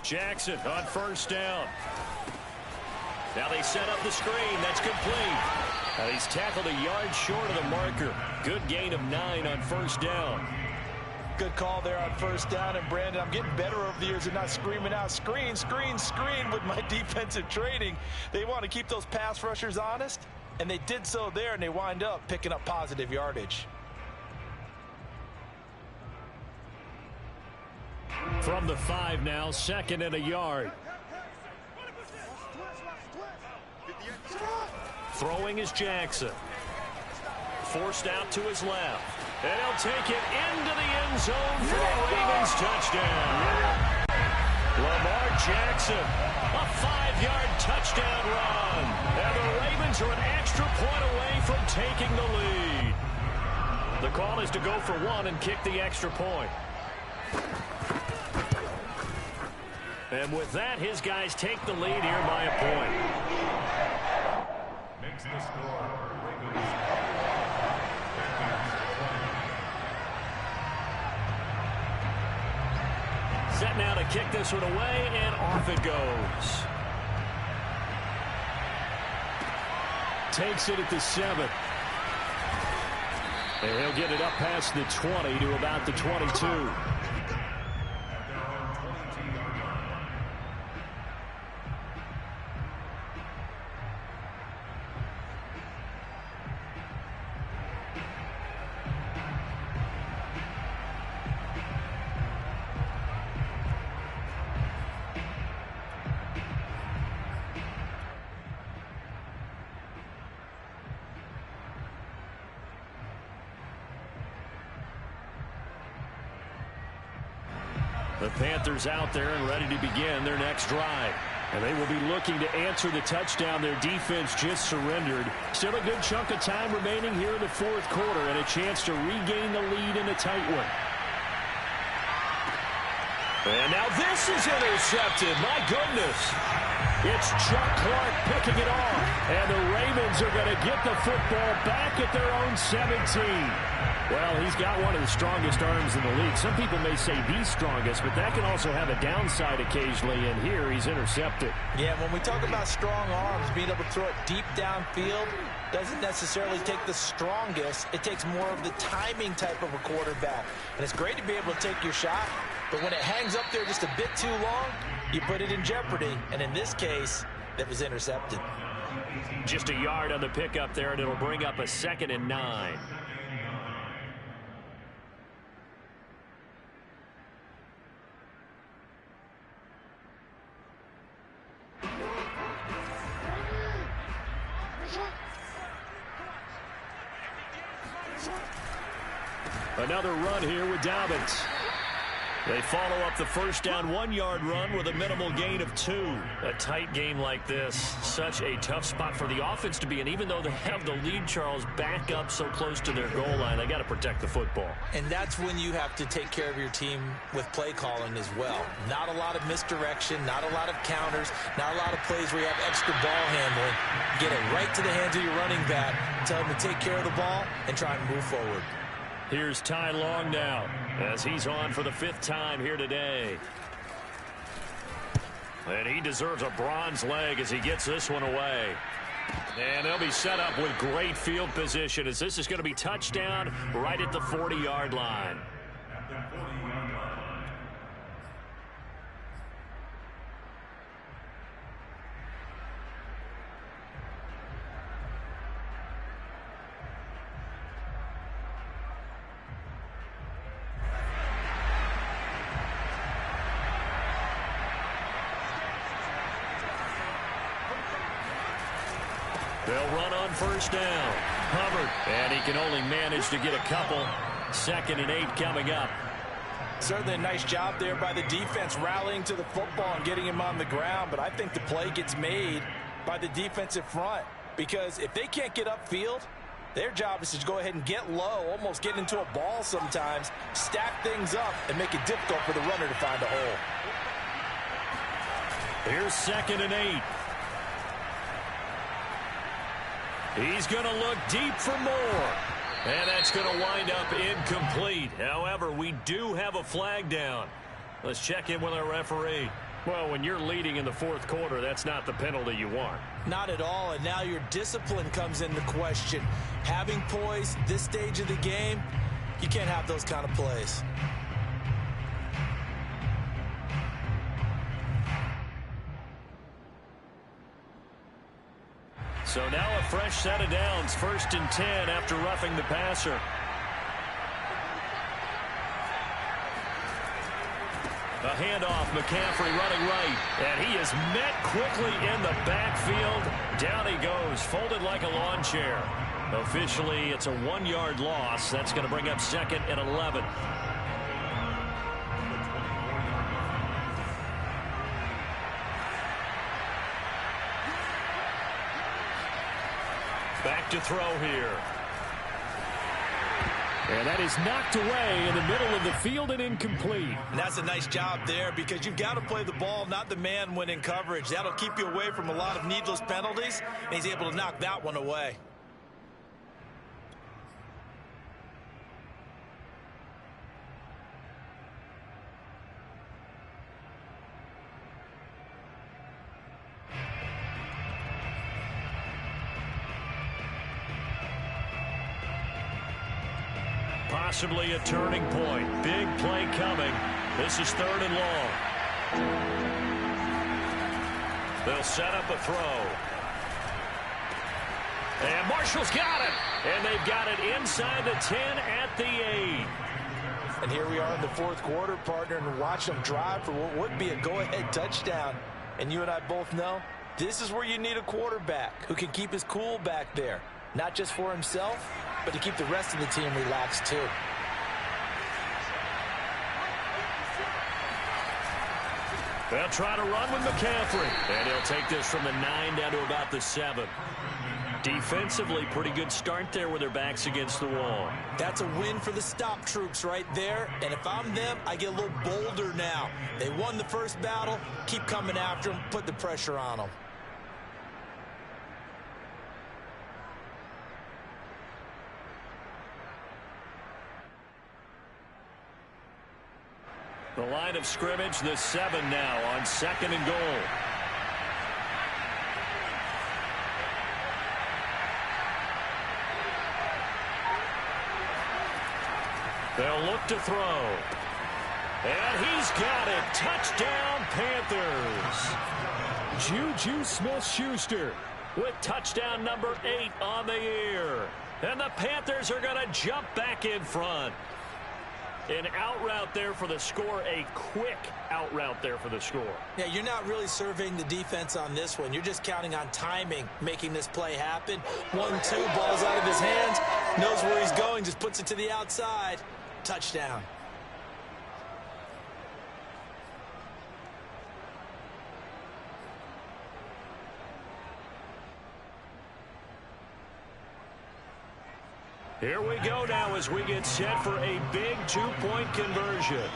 Speaker 1: Jackson on first down. Now they set up the screen. That's complete. And he's tackled a yard short of the marker. Good gain of 9 on first down.
Speaker 2: Good call there on first down. And, Brandon, I'm getting better over the years and not screaming out, screen, screen, screen with my defensive training. They want to keep those pass rushers honest, and they did so there, and they wind up picking up positive yardage.
Speaker 1: From the 5 now, 2nd and a yard. Throwing is Jackson. Forced out to his left. And he'll take it into the end zone for a Ravens touchdown. Lamar Jackson, a 5-yard touchdown run. And the Ravens are an extra point away from taking the lead. The call is to go for 1 and kick the extra point. And with that, his guys take the lead here by a point.
Speaker 3: Makes the score. Ravens.
Speaker 1: Set now to kick this one away, and off it goes. Takes it at the 7. And he'll get it up past the 20 to about the 22. The Panthers out there and ready to begin their next drive. And they will be looking to answer the touchdown their defense just surrendered. Still a good chunk of time remaining here in the 4th quarter and a chance to regain the lead in a tight one. And now this is intercepted. My goodness. It's Chuck Clark picking it off. And the Ravens are going to get the football back at their own 17. Well, he's got one of the strongest arms in the league. Some people may say the strongest, but that can also have a downside occasionally, and here he's intercepted. Yeah, when we talk about strong arms, being able to throw it deep downfield doesn't necessarily take the strongest. It takes more of the timing type of a quarterback. And it's great to be able to take your shot, but when it hangs up there just a bit too long, you put it in jeopardy. And in this case, that was intercepted. Just a yard on the pickup there, and it'll bring up a 2nd and 9. Another run here with Dobbins. They follow up the first down 1-yard run with a minimal gain of 2. A tight game like this, such a tough spot for the offense to be in. Even though they have the lead, Charles, back up so close to their goal line, they got to protect the football. And that's when you have to take care of your team with play calling as well. Not a lot of misdirection, not a lot of counters, not a lot of plays where you have extra ball handling. Get it right to the hands of your running back, tell him to take care of the ball, and try and move forward. Here's Ty Long now as he's on for the 5th time here today. And he deserves a bronze leg as he gets this one away. And they'll be set up with great field position as this is going to be touchdown right at the 40-yard line. They'll run on first down. Hubbard, and he can only manage to get a couple. 2nd and 8 coming up.
Speaker 2: Certainly a nice job there by the defense rallying to the football and getting him on the ground, but I think the play gets made by the defensive front because if they can't get upfield, their job is to go ahead and get low, almost get into a ball sometimes, stack things up, and make it difficult for the runner to find a hole.
Speaker 1: Here's 2nd and 8. He's going to look deep for more. And that's going to wind up incomplete. However, we do have a flag down. Let's check in with our referee. Well, when you're leading in the 4th quarter, that's not the penalty you want.
Speaker 2: Not at all, and now your discipline comes into question. Having poise this stage of the game, you can't have those kind of plays.
Speaker 1: So now a fresh set of downs, 1st and 10 after roughing the passer. A handoff, McCaffrey running right, and he is met quickly in the backfield. Down he goes, folded like a lawn chair. Officially, it's a 1-yard loss. That's going to bring up 2nd and 11. Back to throw here. And that is knocked away in the middle of the field and incomplete.
Speaker 2: And that's a nice job there because you've got to play the ball, not the man when in coverage. That'll keep you away from a lot of needless penalties, and he's able to knock that one away.
Speaker 1: Possibly a turning point. Big play coming. This is 3rd and long. They'll set up a throw. And Marshall's got it. And they've got it inside the 10 at the 8.
Speaker 2: And here we are in the 4th quarter, partner, and watch them drive for what would be a go-ahead touchdown. And you and I both know this is where you need a quarterback who can keep his cool back there. Not just for himself, but to keep the rest of the team relaxed too.
Speaker 1: They'll try to run with McCaffrey. And he'll take this from the 9 down to about the 7. Defensively, pretty good start there with their backs against the wall.
Speaker 2: That's a win for the stop troops right there. And if I'm them, I get a little bolder now. They won the first battle. Keep coming after them. Put the pressure on them.
Speaker 1: The line of scrimmage, the 7 now on 2nd and goal. They'll look to throw. And he's got it. Touchdown, Panthers. Juju Smith-Schuster with touchdown number 8 on the year. And the Panthers are going to jump back in front. An out route there for the score, a quick out route there for the score.
Speaker 2: Yeah, you're not really surveying the defense on this one. You're just counting on timing, making this play happen. 1-2, ball's out of his hands, knows where he's going, just puts it to the outside. Touchdown.
Speaker 1: Here we go now as we get set for a big 2-point conversion.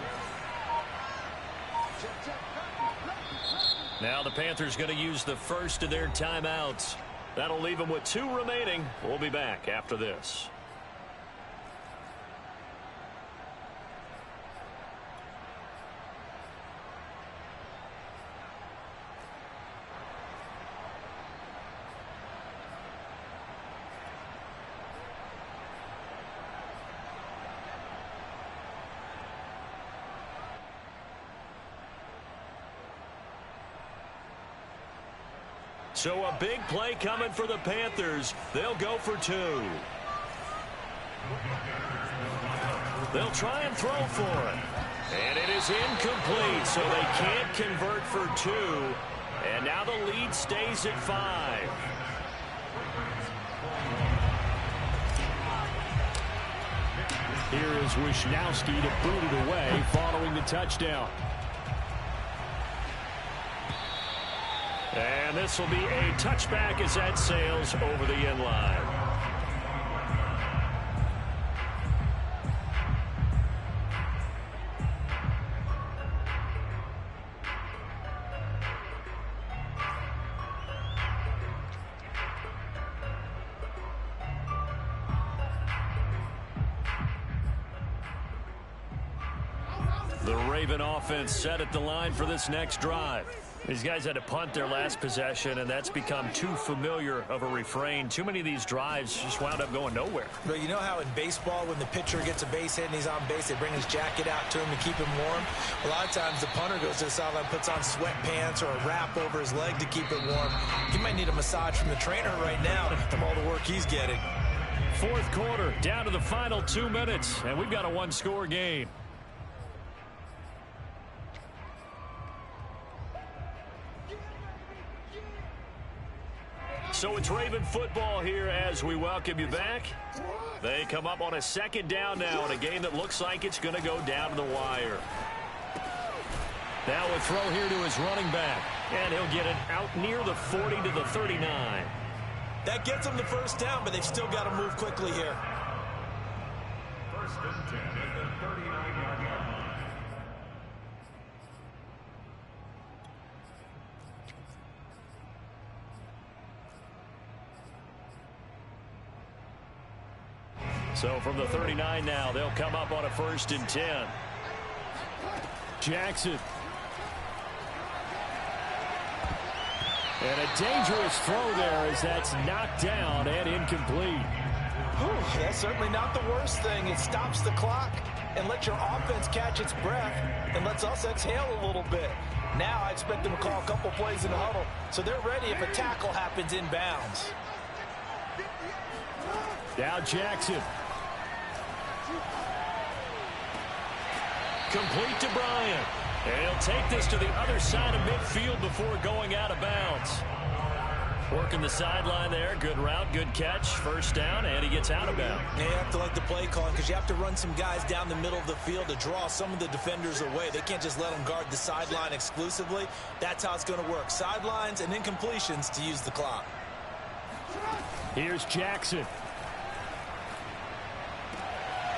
Speaker 1: Now the Panthers going to use the first of their timeouts. That'll leave them with 2 remaining. We'll be back after this. So a big play coming for the Panthers. They'll go for 2. They'll try and throw for it. And it is incomplete, so they can't convert for 2. And now the lead stays at 5. Here is Wisnowski to boot it away following the touchdown. And this will be a touchback as that sails over the end line. The Raven offense set at the line for this next drive. These guys had to punt their last possession, and that's become too familiar of a refrain. Too many of these drives just wound up going nowhere.
Speaker 2: But you know how in baseball, when the pitcher gets a base hit and he's on base, they bring his jacket out to him to keep him warm? A lot of times the punter goes to the sideline, puts on sweatpants or a wrap over his leg to keep it warm. He might need a massage from the trainer right now from all the work he's getting.
Speaker 1: Fourth quarter, down to the final 2 minutes, and we've got a one-score game. So it's Raven football here as we welcome you back. They come up on a second down now in a game that looks like it's going to go down to the wire. Now a throw here to his running back, and he'll get it out near the 40 to the 39.
Speaker 2: That gets them the first down, but they've still got to move quickly here.
Speaker 3: First and 10 at the 39-yard line.
Speaker 1: So from the 39 now, they'll come up on a 1st and 10. Jackson. And a dangerous throw there as that's knocked down and incomplete.
Speaker 2: Whew, that's certainly not the worst thing. It stops the clock and lets your offense catch its breath and lets us exhale a little bit. Now I expect them to call a couple plays in the huddle so they're ready if a tackle happens inbounds.
Speaker 1: Now Jackson. Complete to Bryant. And he'll take this to the other side of midfield before going out of bounds. Working the sideline there. Good route, good catch. First down, and he gets out of bounds.
Speaker 2: Yeah, you have to like the play calling because you have to run some guys down the middle of the field to draw some of the defenders away. They can't just let them guard the sideline exclusively. That's how it's going to work. Sidelines and incompletions to use the clock.
Speaker 1: Here's Jackson.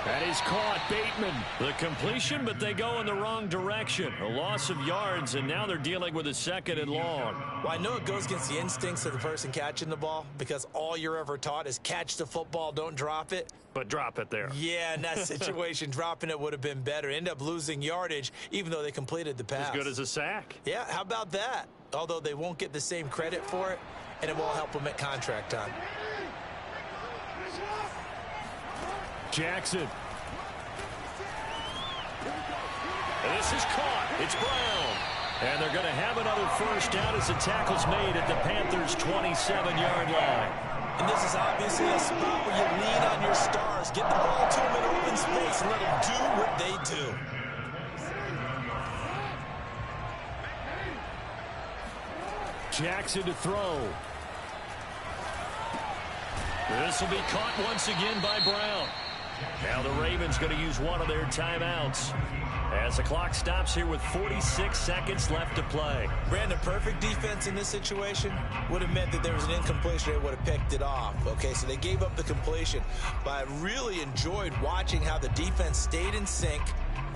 Speaker 1: That is caught. Bateman. The completion, but they go in the wrong direction. A loss of yards, and now they're dealing with a 2nd and long.
Speaker 2: Well, I know it goes against the instincts of the person catching the ball because all you're ever taught is catch the football, don't drop it.
Speaker 1: But drop it there.
Speaker 2: Yeah, in that situation, dropping it would have been better. End up losing yardage, even though they completed the pass.
Speaker 1: As good as a sack.
Speaker 2: Yeah, how about that? Although they won't get the same credit for it, and it won't help them at contract time.
Speaker 1: Jackson. And this is caught. It's Brown. And they're going to have another first down as the tackle's made at the Panthers' 27-yard line.
Speaker 2: And this is obviously a spot where you lean on your stars. Get the ball to them in open space and let them do what they do.
Speaker 1: Jackson to throw. This will be caught once again by Brown. Now the Ravens going to use one of their timeouts as the clock stops here with 46 seconds left to play.
Speaker 2: Brandon, perfect defense in this situation would have meant that there was an incompletion. They would have picked it off. Okay, so they gave up the completion. But I really enjoyed watching how the defense stayed in sync,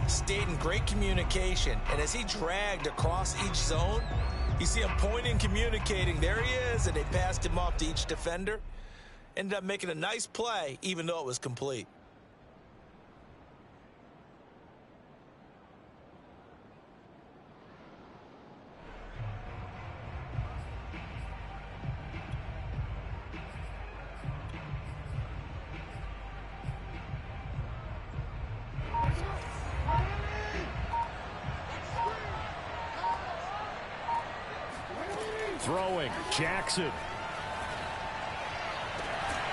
Speaker 2: stayed in great communication. And as he dragged across each zone, you see him pointing, communicating. There he is, and they passed him off to each defender. Ended up making a nice play, even though it was complete.
Speaker 1: Throwing, Jackson.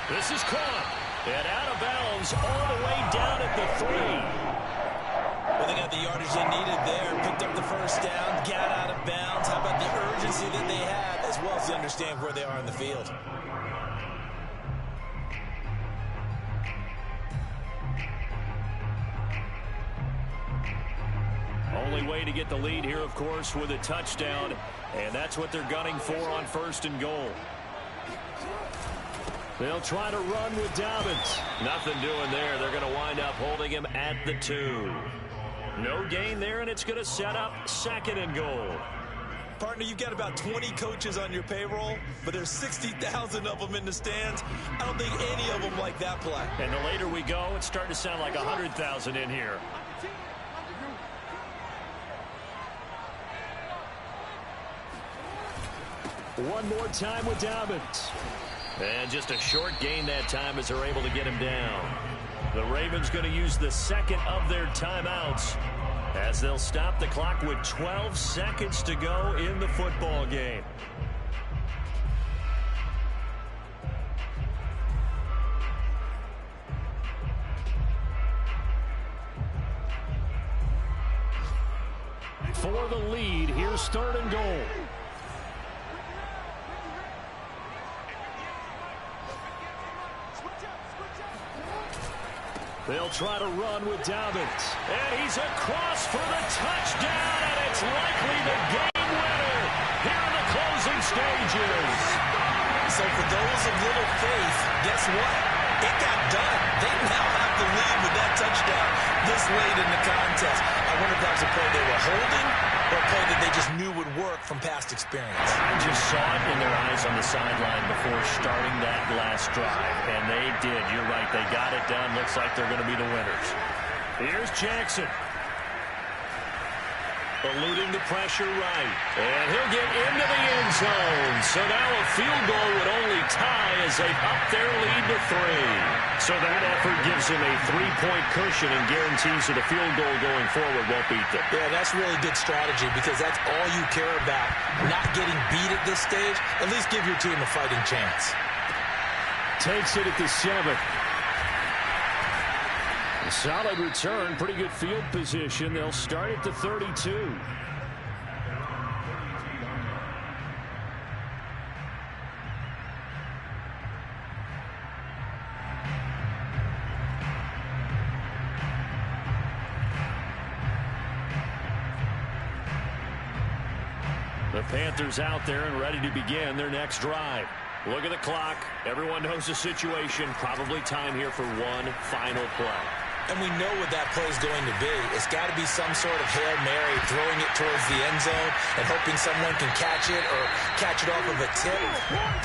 Speaker 1: This is caught. And out of bounds all the way down at the 3.
Speaker 2: Well, they got the yardage they needed there. Picked up the first down, got out of bounds. How about the urgency that they have, as well as they understand where they are in the field.
Speaker 1: Only way to get the lead here, of course, with a touchdown. And that's what they're gunning for on 1st and goal. They'll try to run with Dobbins. Nothing doing there. They're going to wind up holding him at the 2. No gain there, and it's going to set up 2nd and goal.
Speaker 2: Partner, you've got about 20 coaches on your payroll, but there's 60,000 of them in the stands. I don't think any of them like that play.
Speaker 1: And the later we go, it's starting to sound like 100,000 in here. One more time with Dobbins. And just a short gain that time as they're able to get him down. The Ravens going to use the 2nd of their timeouts as they'll stop the clock with 12 seconds to go in the football game. For the lead, here's 3rd and goal. They'll try to run with Dobbins. And he's across for the touchdown, and it's likely the game winner here in the closing stages.
Speaker 2: So for those of little faith, guess what? It got done. They now have the lead with that touchdown this late in the contest. I wonder if that was a play they were holding or a play that they just knew would work from past experience.
Speaker 1: I just saw it in their eyes on the sideline before starting that last drive, and they did. You're right. They got it done. Looks like they're going to be the winners. Here's Jackson. Eluding the pressure right. And he'll get into the end zone. So now a field goal would only tie as they up their lead to 3. So that effort gives them a 3-point cushion and guarantees that a field goal going forward won't beat them.
Speaker 2: Yeah, that's really good strategy because that's all you care about. Not getting beat at this stage. At least give your team a fighting chance.
Speaker 1: Takes it at the 7. A solid return, pretty good field position. They'll start at the 32. The Panthers out there and ready to begin their next drive. Look at the clock. Everyone knows the situation. Probably time here for one final play.
Speaker 2: And we know what that play is going to be. It's got to be some sort of Hail Mary, throwing it towards the end zone and hoping someone can catch it or catch it off of a tip.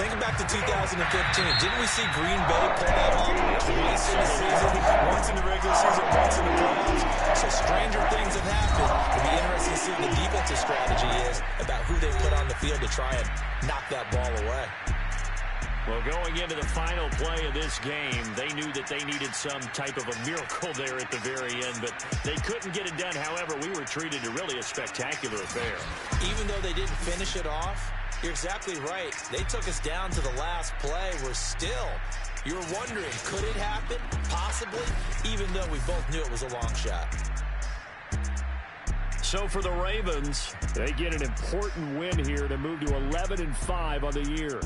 Speaker 2: Think back to 2015. Didn't we see Green Bay pull that off twice in the season? Once in the regular season, once in the playoffs. So stranger things have happened. It'll be interesting to see what the defensive strategy is about who they put on the field to try and knock that ball away.
Speaker 1: Well, going into the final play of this game, they knew that they needed some type of a miracle there at the very end, but they couldn't get it done. However, we were treated to really a spectacular affair.
Speaker 2: Even though they didn't finish it off, you're exactly right. They took us down to the last play. You're wondering, could it happen? Possibly, even though we both knew it was a long shot.
Speaker 1: So for the Ravens, they get an important win here to move to 11-5 on the year.